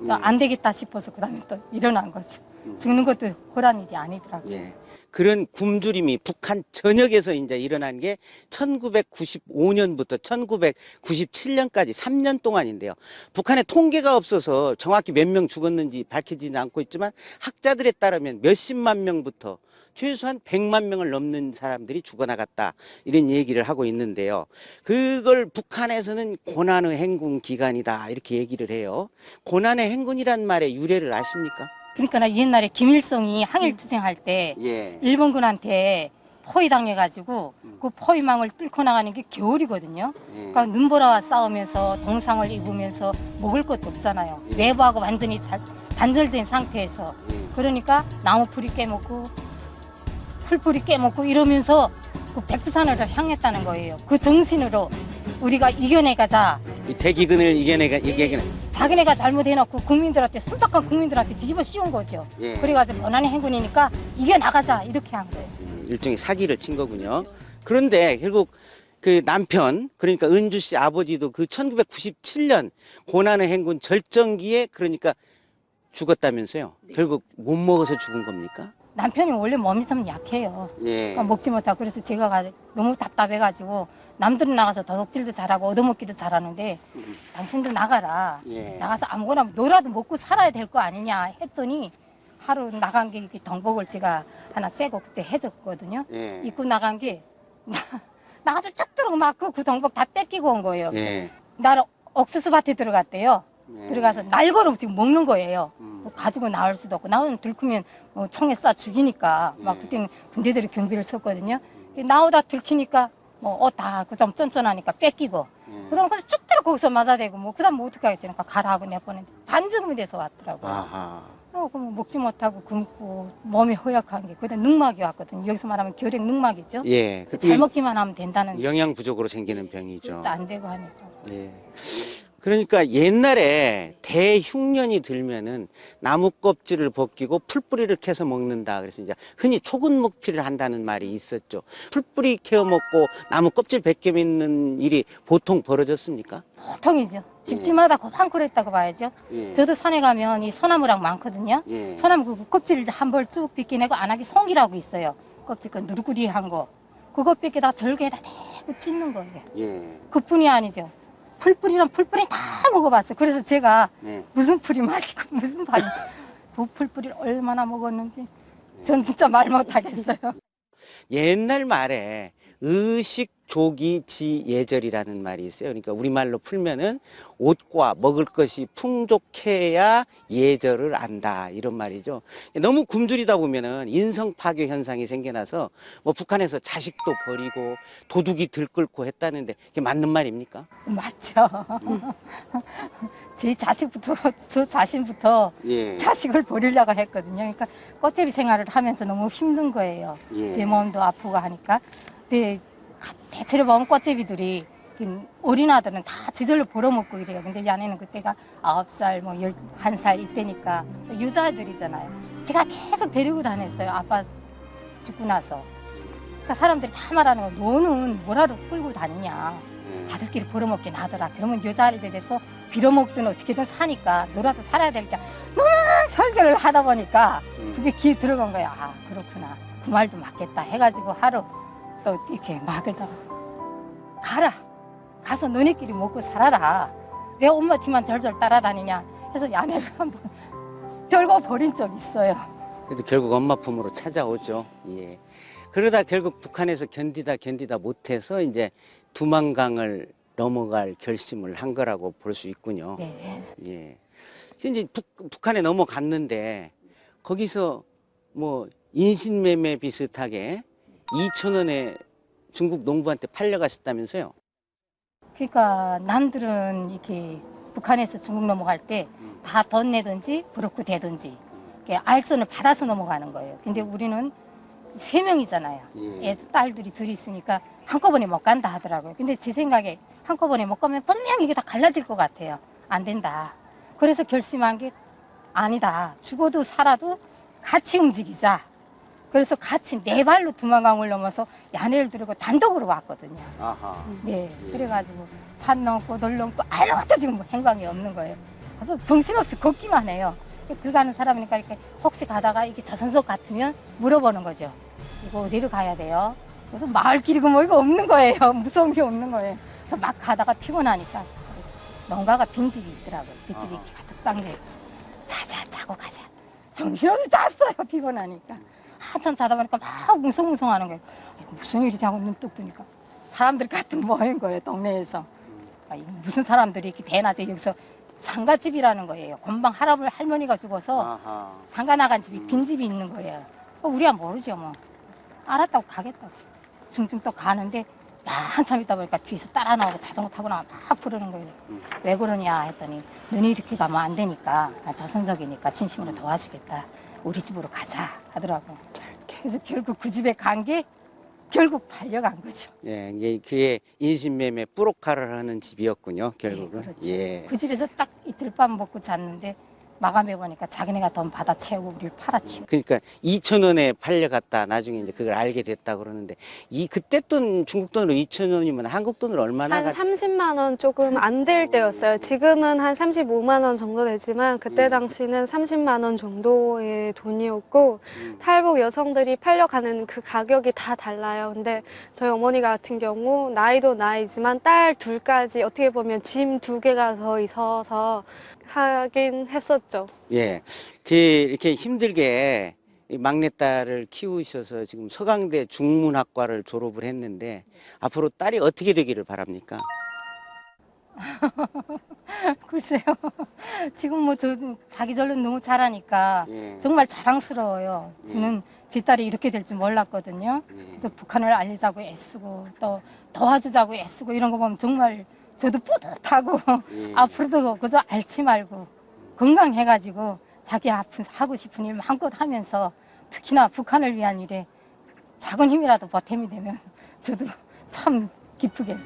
또 안 되겠다 싶어서 그 다음에 또 일어난 거죠. 죽는 것도 호란 일이 아니더라고요. 예. 그런 굶주림이 북한 전역에서 이제 일어난 게 1995년부터 1997년까지 3년 동안인데요. 북한에 통계가 없어서 정확히 몇 명 죽었는지 밝혀지지 않고 있지만 학자들에 따르면 몇십만 명부터 최소한 100만 명을 넘는 사람들이 죽어나갔다. 이런 얘기를 하고 있는데요. 그걸 북한에서는 고난의 행군 기간이다. 이렇게 얘기를 해요. 고난의 행군이란 말의 유래를 아십니까? 그러니까 나 옛날에 김일성이 항일투쟁할 때 예. 일본군한테 포위당해가지고 그 포위망을 뚫고 나가는 게 겨울이거든요. 그러니까 눈보라와 싸우면서 동상을 입으면서 먹을 것도 없잖아요. 내부하고 완전히 단절된 상태에서. 그러니까 나무풀이 깨먹고 풀뿌리 깨먹고 이러면서 그 백두산을 향했다는 거예요. 그 정신으로 우리가 이겨내가자. 이 대기근을 이겨내가. 자기네가 잘못해놓고 국민들한테, 순박한 국민들한테 뒤집어 씌운 거죠. 예. 그래가지고 고난의 행군이니까 이겨나가자 이렇게 한 거예요. 일종의 사기를 친 거군요. 그런데 결국 그 남편, 그러니까 은주 씨 아버지도 그 1997년 고난의 행군 절정기에 그러니까 죽었다면서요. 결국 못 먹어서 죽은 겁니까? 남편이 원래 몸이 좀 약해요. 예. 그러니까 먹지 못하고. 그래서 제가 너무 답답해가지고 남들은 나가서 도둑질도 잘하고 얻어먹기도 잘하는데 당신도 나가라. 예. 나가서 아무거나 노라도 먹고 살아야 될 거 아니냐 했더니 하루 나간 게 이렇게 덩복을 제가 하나 떼고 그때 해줬거든요. 예. 입고 나간 게 나가서 쭉 들어맞고 그 덩복 다 뺏기고 온 거예요. 예. 나를 옥수수밭에 들어갔대요. 예. 들어가서 날거로 지금 먹는 거예요. 뭐 가지고 나올 수도 없고, 나오면 들키면 총에 쏴 죽이니까. 막 그때는 군대들이 경비를 섰거든요. 나오다 들키니까 옷 다 그다음 쫀쫀하니까 뺏기고. 그다음 그래서 쭉 들어 거기서 맞아대고 그다음 뭐 어떻게 하겠어요? 그러니까 가라 하고 내보냈는데 반죽음이 돼서 왔더라고요. 아하. 그럼 먹지 못하고 굶고 몸이 허약한 게 그다음 늑막이 왔거든요. 여기서 말하면 결핵 늑막이죠. 예. 잘 먹기만 하면 된다는. 영양 부족으로 생기는 병이죠. 그것도 안 되고 하니까. 예. 그러니까 옛날에 대흉년이 들면은 나무 껍질을 벗기고 풀뿌리를 캐서 먹는다. 그래서 이제 흔히 초근목피를 한다는 말이 있었죠. 풀뿌리 캐어 먹고 나무 껍질 벗겨 먹는 일이 보통 벌어졌습니까? 보통이죠. 집집마다 한 그랬다고 봐야죠. 예. 저도 산에 가면 이 소나무랑 많거든요. 예. 소나무 그 껍질을 한 벌 쭉 벗겨내고 안하기 송이라고 있어요. 껍질 그 누르구리한 거. 그거 벗겨다 절개에다 대고 찢는 거예요. 예. 그뿐이 아니죠. 풀뿌리랑 풀뿌리 다 먹어봤어요. 그래서 제가 네. 무슨 풀이 맛있고 무슨 파리 그 풀뿌리를 얼마나 먹었는지 전 진짜 말 못하겠어요. 옛날 말에 의식조기지예절이라는 말이 있어요. 그러니까 우리말로 풀면은 옷과 먹을 것이 풍족해야 예절을 안다. 이런 말이죠. 너무 굶주리다 보면은 인성파괴 현상이 생겨나서 뭐 북한에서 자식도 버리고 도둑이 들끓고 했다는데 이게 맞는 말입니까? 맞죠. 제 자식부터, 저 자신부터 예. 자식을 버리려고 했거든요. 그러니까 꽃제비 생활을 하면서 너무 힘든 거예요. 예. 제 마음도 아프고 하니까. 근데 대체로 보면 꽃제비들이 어린 아들은 다 저절로 벌어먹고 이래요. 근데 이 안에는 그때가 9살, 뭐 11살 이때니까 여자아들이잖아요. 제가 계속 데리고 다녔어요. 아빠 죽고 나서. 그러니까 사람들이 다 말하는 거, 너는 뭐하러 끌고 다니냐. 아들끼리 벌어먹긴 하더라. 그러면 여자아이들에 대해서 빌어먹든 어떻게든 사니까 너라도 살아야 되니까 너무 설계를 하다 보니까 그게 귀에 들어간 거야. 아, 그렇구나. 그 말도 맞겠다 해가지고 하루 또 이렇게 막을다가 가라. 가서 너네끼리 먹고 살아라. 내 엄마 뒤만 절절 따라다니냐 해서 야매를 한번 들고 버린 적 있어요. 그래도 결국 엄마 품으로 찾아오죠. 예. 그러다 결국 북한에서 견디다 못해서 이제 두만강을 넘어갈 결심을 한 거라고 볼 수 있군요. 네. 예. 이제 북한에 넘어갔는데 거기서 뭐 인신매매 비슷하게 2,000원에 중국 농부한테 팔려가셨다면서요? 그러니까 남들은 이렇게 북한에서 중국 넘어갈 때 다 돈 내든지 브로크 되든지 알선을 받아서 넘어가는 거예요. 근데 우리는 3명이잖아요. 예. 딸들이 둘이 있으니까 한꺼번에 못 간다 하더라고요. 근데 제 생각에 한꺼번에 못 가면 분명히 이게 다 갈라질 것 같아요. 안 된다. 그래서 결심한 게 아니다. 죽어도 살아도 같이 움직이자. 그래서 같이 네 발로 두만강을 넘어서 야내를 두르고 단독으로 왔거든요. 아하. 네, 그래가지고 산 넘고 돌 넘고 아무것도 지금 뭐 행방이 없는 거예요. 그래서 정신없이 걷기만 해요. 길 가는 사람이니까 이렇게 혹시 가다가 이게 저선석 같으면 물어보는 거죠. 이거 어디로 가야 돼요? 그래서 마을길이고 뭐 이거 없는 거예요. 무서운 게 없는 거예요. 그래서 막 가다가 피곤하니까 농가가 빈집이 있더라고요. 빈집이 이렇게 가득 당겨있고 자자 자고 가자. 정신없이 잤어요. 피곤하니까. 한참 자다 보니까 막 뭉성뭉성하는 거예요. 무슨 일이지 하고 눈 뚝 뜨니까 사람들 같은 모인 거예요. 동네에서. 무슨 사람들이 이렇게 대낮에 여기서 상가집이라는 거예요. 곤방 할머니가 죽어서 상가 나간 집이 빈집이 있는 거예요. 우리야 모르죠 뭐. 알았다고 가겠다고. 중증 또 가는데 한참 있다 보니까 뒤에서 따라 나오고 자전거 타고 나와 막 부르는 거예요. 왜 그러냐 했더니 너네 이렇게 가면 안 되니까 나 저선적이니까 진심으로 도와주겠다. 우리 집으로 가자 하더라고. 그래서 결국 그 집에 간 게 결국 팔려간 거죠. 예, 이게 그게 인신매매 뿌로카를 하는 집이었군요, 결국은. 네, 그렇죠. 예. 그 집에서 딱 이틀 밤 먹고 잤는데 마감해 보니까 자기네가 돈 받아 채우고 우리를 팔아치우고. 그러니까 2,000원에 팔려갔다 나중에 이제 그걸 알게 됐다 그러는데 그때 돈 중국 돈으로 2,000원이면 한국 돈으로 얼마나 한 30만 원 조금 안 될 때였어요. 지금은 한 35만 원 정도 되지만 그때 당시는 30만 원 정도의 돈이었고 탈북 여성들이 팔려가는 그 가격이 다 달라요. 근데 저희 어머니 같은 경우 나이도 나이지만 딸 둘까지 어떻게 보면 짐 2개가 더 있어서 하긴 했었죠. 예. 이렇게 힘들게 이 막내딸을 키우셔서 지금 서강대 중문학과를 졸업을 했는데 앞으로 딸이 어떻게 되기를 바랍니까? 글쎄요. 지금 뭐 자기 전론 너무 잘하니까 정말 자랑스러워요. 저는 제 딸이 이렇게 될 줄 몰랐거든요. 또 북한을 알리자고 애쓰고 또 도와주자고 애쓰고 이런 거 보면 정말 저도 뿌듯하고 앞으로도 그저 앓지 말고 건강해가지고 자기 하고 싶은 일 마음껏 하면서 특히나 북한을 위한 일에 작은 힘이라도 보탬이 되면 저도 참 기쁘게.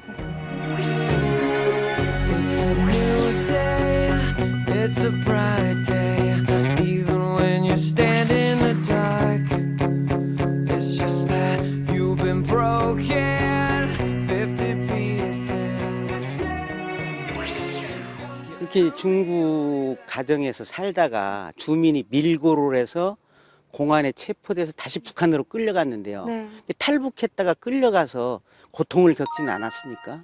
이렇게 중국 가정에서 살다가 주민이 밀고를 해서 공안에 체포돼서 다시 북한으로 끌려갔는데요. 네. 탈북했다가 끌려가서 고통을 겪지는 않았습니까?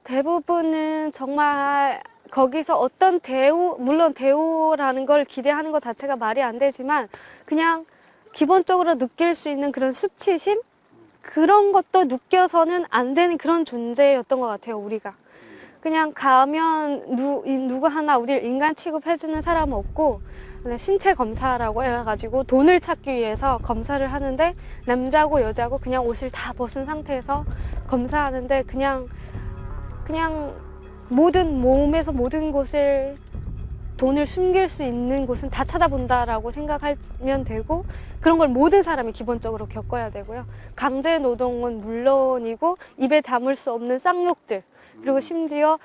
대부분은 정말 거기서 어떤 대우, 물론 대우라는 걸 기대하는 것 자체가 말이 안 되지만 그냥 기본적으로 느낄 수 있는 그런 수치심? 그런 것도 느껴서는 안 되는 그런 존재였던 것 같아요, 우리가. 그냥 가면 누구 하나 우리를 인간 취급해주는 사람은 없고 신체 검사라고 해가지고 돈을 찾기 위해서 검사를 하는데 남자고 여자고 그냥 옷을 다 벗은 상태에서 검사하는데 그냥 몸에서 모든 곳을 돈을 숨길 수 있는 곳은 다 찾아본다라고 생각하면 되고 그런 걸 모든 사람이 기본적으로 겪어야 되고요. 강제 노동은 물론이고 입에 담을 수 없는 쌍욕들 그리고 심지어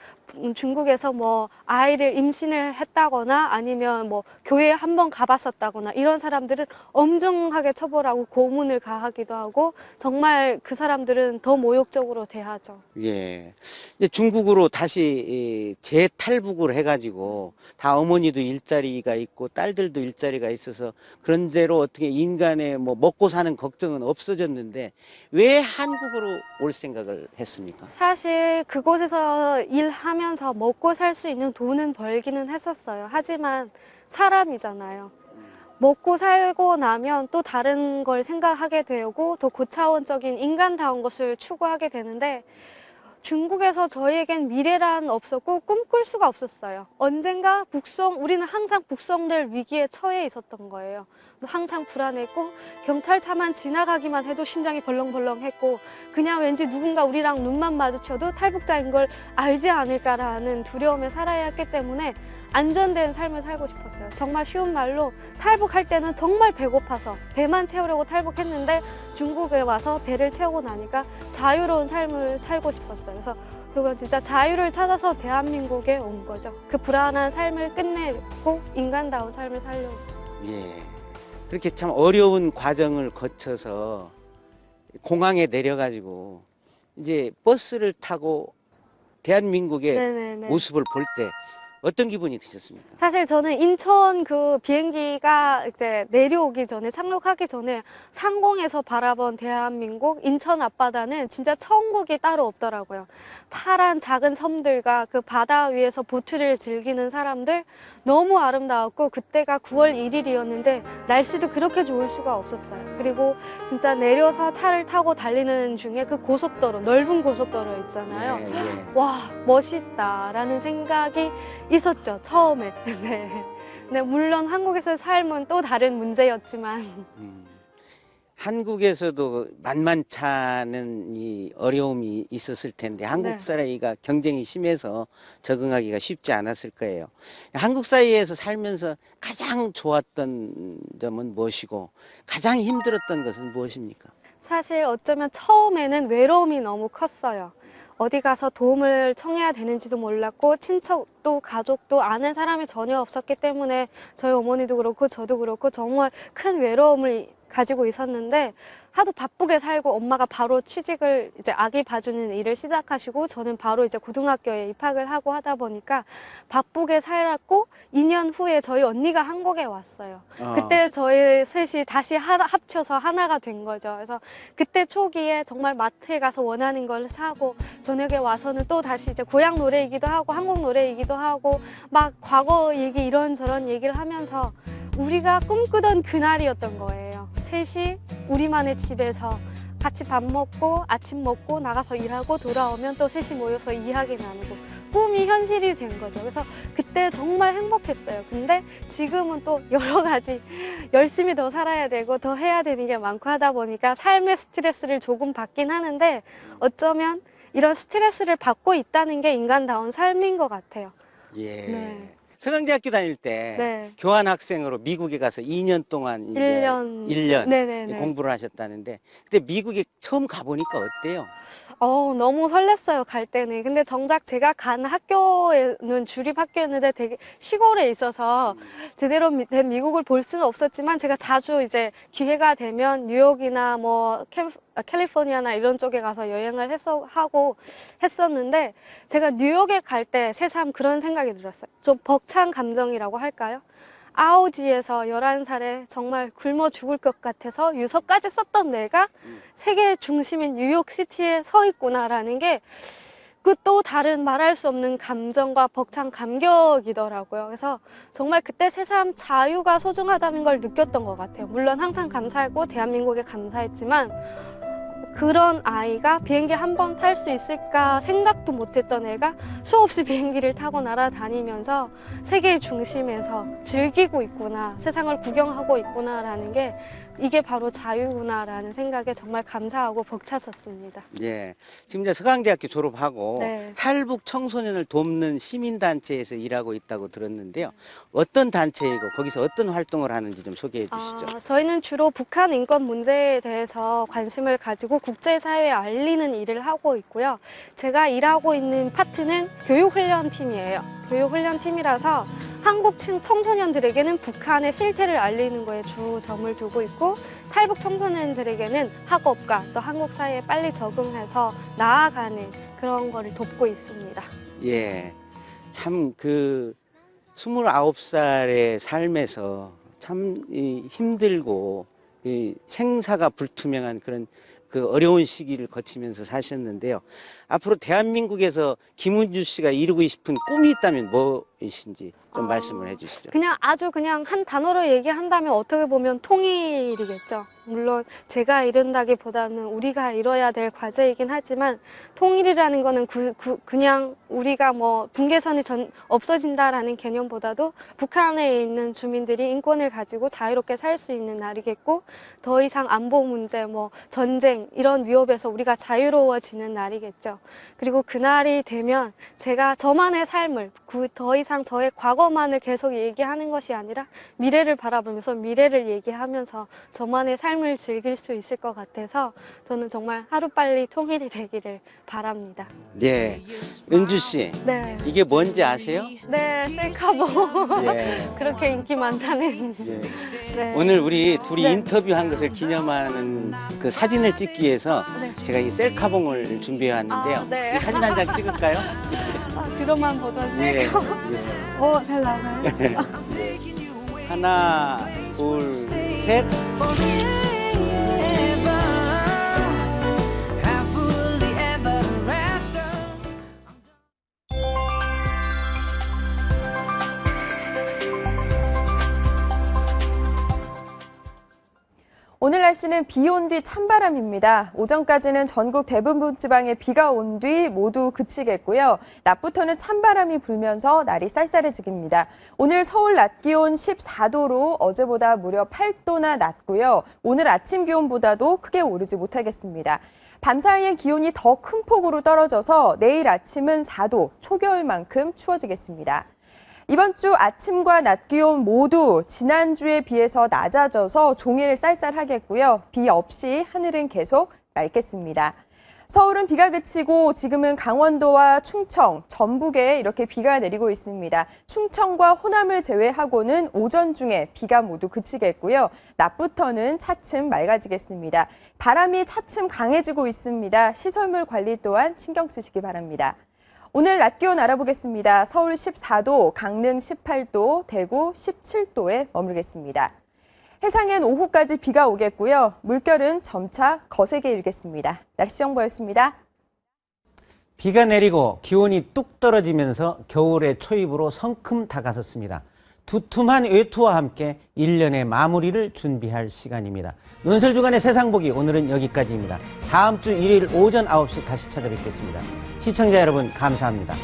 중국에서 뭐 아이를 임신을 했다거나 아니면 뭐 교회에 한번 가봤었다거나 이런 사람들은 엄정하게 처벌하고 고문을 가하기도 하고 정말 그 사람들은 더 모욕적으로 대하죠. 예. 이제 중국으로 다시 재탈북을 해가지고 다 어머니도 일자리가 있고 딸들도 일자리가 있어서 그런 대로 어떻게 인간의 뭐 먹고 사는 걱정은 없어졌는데 왜 한국으로 올 생각을 했습니까? 사실 그곳에서 일하면서 먹고 살 수 있는 돈은 벌기는 했었어요. 하지만 사람이잖아요. 먹고 살고 나면 또 다른 걸 생각하게 되고 더 고차원적인 인간다운 것을 추구하게 되는데 중국에서 저희에겐 미래란 없었고 꿈꿀 수가 없었어요. 언젠가 우리는 항상 북송될 위기에 처해 있었던 거예요. 항상 불안했고 경찰차만 지나가기만 해도 심장이 벌렁벌렁했고 그냥 왠지 누군가 우리랑 눈만 마주쳐도 탈북자인 걸 알지 않을까라는 두려움에 살아야 했기 때문에 안전된 삶을 살고 싶었어요. 정말 쉬운 말로 탈북할 때는 정말 배고파서 배만 채우려고 탈북했는데 중국에 와서 배를 채우고 나니까 자유로운 삶을 살고 싶었어요. 그래서 그건 진짜 자유를 찾아서 대한민국에 온 거죠. 그 불안한 삶을 끝내고 인간다운 삶을 살려고. 예. 그렇게 참 어려운 과정을 거쳐서 공항에 내려가지고 이제 버스를 타고 대한민국의 네네네. 모습을 볼 때 어떤 기분이 드셨습니까? 사실 저는 인천 그 비행기가 이제 내려오기 전에, 착륙하기 전에 상공에서 바라본 대한민국, 인천 앞바다는 진짜 천국이 따로 없더라고요. 파란 작은 섬들과 그 바다 위에서 보트를 즐기는 사람들 너무 아름다웠고, 그때가 9월 1일이었는데 날씨도 그렇게 좋을 수가 없었어요. 그리고 진짜 내려서 차를 타고 달리는 중에 그 고속도로, 넓은 고속도로 있잖아요. 예. 와, 멋있다라는 생각이 있었죠, 처음에. 네. 네, 물론 한국에서 삶은 또 다른 문제였지만. 한국에서도 만만찮은 이 어려움이 있었을 텐데 한국 네. 사회가 경쟁이 심해서 적응하기가 쉽지 않았을 거예요. 한국 사회에서 살면서 가장 좋았던 점은 무엇이고 가장 힘들었던 것은 무엇입니까? 사실 어쩌면 처음에는 외로움이 너무 컸어요. 어디 가서 도움을 청해야 되는지도 몰랐고, 친척도 가족도 아는 사람이 전혀 없었기 때문에 저희 어머니도 그렇고 저도 그렇고 정말 큰 외로움을 가지고 있었는데, 하도 바쁘게 살고 엄마가 바로 취직을, 이제 아기 봐주는 일을 시작하시고 저는 바로 이제 고등학교에 입학을 하고 하다 보니까 바쁘게 살았고, 2년 후에 저희 언니가 한국에 왔어요. 그때 저희 셋이 다시 합쳐서 하나가 된 거죠. 그래서 그때 초기에 정말 마트에 가서 원하는 걸 사고, 저녁에 와서는 또 다시 이제 고향 노래이기도 하고 한국 노래이기도 하고 막 과거 얘기 이런저런 얘기를 하면서 우리가 꿈꾸던 그날이었던 거예요. 셋이 우리만의 집에서 같이 밥 먹고 아침 먹고 나가서 일하고 돌아오면 또 셋이 모여서 이야기 나누고, 꿈이 현실이 된 거죠. 그래서 그때 정말 행복했어요. 근데 지금은 또 여러 가지 열심히 더 살아야 되고 더 해야 되는 게 많고 하다 보니까 삶의 스트레스를 조금 받긴 하는데, 어쩌면 이런 스트레스를 받고 있다는 게 인간다운 삶인 것 같아요. 예. 네. 서강대학교 다닐 때 네. 교환학생으로 미국에 가서 2년 동안 이제 1년 네네네. 공부를 하셨다는데, 그때 미국에 처음 가보니까 어때요? 너무 설렜어요, 갈 때는. 근데 정작 제가 간 학교는 주립학교였는데 되게 시골에 있어서 제대로 된 미국을 볼 수는 없었지만, 제가 자주 이제 기회가 되면 뉴욕이나 뭐 캘리포니아나 이런 쪽에 가서 여행을 하고 했었는데, 제가 뉴욕에 갈 때 새삼 그런 생각이 들었어요. 좀 벅찬 감정이라고 할까요? 아우지에서 11살에 정말 굶어 죽을 것 같아서 유서까지 썼던 내가 세계의 중심인 뉴욕시티에 서 있구나라는 게 그 또 다른 말할 수 없는 감정과 벅찬 감격이더라고요. 그래서 정말 그때 새삼 자유가 소중하다는 걸 느꼈던 것 같아요. 물론 항상 감사했고 대한민국에 감사했지만, 그런 아이가 비행기 한 번 탈 수 있을까 생각도 못했던 애가 수없이 비행기를 타고 날아다니면서 세계의 중심에서 즐기고 있구나, 세상을 구경하고 있구나라는 게, 이게 바로 자유구나라는 생각에 정말 감사하고 벅찼었습니다. 예. 지금 이제 서강대학교 졸업하고 네. 탈북 청소년을 돕는 시민단체에서 일하고 있다고 들었는데요. 어떤 단체이고 거기서 어떤 활동을 하는지 좀 소개해 주시죠. 저희는 주로 북한 인권 문제에 대해서 관심을 가지고 국제사회에 알리는 일을 하고 있고요. 제가 일하고 있는 파트는 교육훈련팀이에요. 교육훈련팀이라서 한국 청소년들에게는 북한의 실태를 알리는 거에 주점을 두고 있고, 탈북 청소년들에게는 학업과 또 한국 사회에 빨리 적응해서 나아가는 그런 거를 돕고 있습니다. 예. 참 29살의 삶에서 참 힘들고 생사가 불투명한 그런 그 어려운 시기를 거치면서 사셨는데요. 앞으로 대한민국에서 김은주 씨가 이루고 싶은 꿈이 있다면 무엇인지 좀 말씀을 해주시죠. 그냥 한 단어로 얘기한다면 어떻게 보면 통일이겠죠. 물론 제가 이룬다기보다는 우리가 이뤄야 될 과제이긴 하지만, 통일이라는 거는 그냥 우리가 뭐 분계선이 없어진다라는 개념보다도 북한에 있는 주민들이 인권을 가지고 자유롭게 살 수 있는 날이겠고, 더 이상 안보 문제, 뭐 전쟁 이런 위협에서 우리가 자유로워지는 날이겠죠. 그리고 그날이 되면 제가 저만의 삶을 더 이상 저의 과거만을 계속 얘기하는 것이 아니라 미래를 바라보면서 미래를 얘기하면서 저만의 삶을 즐길 수 있을 것 같아서 저는 정말 하루빨리 통일이 되기를 바랍니다. 네. 은주 씨. 네. 이게 뭔지 아세요? 네, 셀카봉. 예. 그렇게 인기 많다는. 예. 네. 오늘 우리 둘이 네. 인터뷰한 것을 기념하는 그 사진을 찍기 위해서 네. 제가 이 셀카봉을 준비해 왔는데요. 아, 네. 이 사진 한 장 찍을까요? 들어만 보던 예. 셀카. 오, 잘 나와요. 하나, 둘, 셋. 오늘 날씨는 비 온 뒤 찬바람입니다. 오전까지는 전국 대부분 지방에 비가 온 뒤 모두 그치겠고요. 낮부터는 찬바람이 불면서 날이 쌀쌀해지겠습니다. 오늘 서울 낮 기온 14도로 어제보다 무려 8도나 낮고요. 오늘 아침 기온보다도 크게 오르지 못하겠습니다. 밤사이엔 기온이 더 큰 폭으로 떨어져서 내일 아침은 4도, 초겨울만큼 추워지겠습니다. 이번 주 아침과 낮 기온 모두 지난주에 비해서 낮아져서 종일 쌀쌀하겠고요. 비 없이 하늘은 계속 맑겠습니다. 서울은 비가 그치고 지금은 강원도와 충청, 전북에 이렇게 비가 내리고 있습니다. 충청과 호남을 제외하고는 오전 중에 비가 모두 그치겠고요. 낮부터는 차츰 맑아지겠습니다. 바람이 차츰 강해지고 있습니다. 시설물 관리 또한 신경 쓰시기 바랍니다. 오늘 낮 기온 알아보겠습니다. 서울 14도, 강릉 18도, 대구 17도에 머물겠습니다. 해상엔 오후까지 비가 오겠고요. 물결은 점차 거세게 일겠습니다. 날씨 정보였습니다. 비가 내리고 기온이 뚝 떨어지면서 겨울의 초입으로 성큼 다가섰습니다. 두툼한 외투와 함께 1년의 마무리를 준비할 시간입니다. 논설주간의 세상보기 오늘은 여기까지입니다. 다음 주 일요일 오전 9시 다시 찾아뵙겠습니다. 시청자 여러분 감사합니다.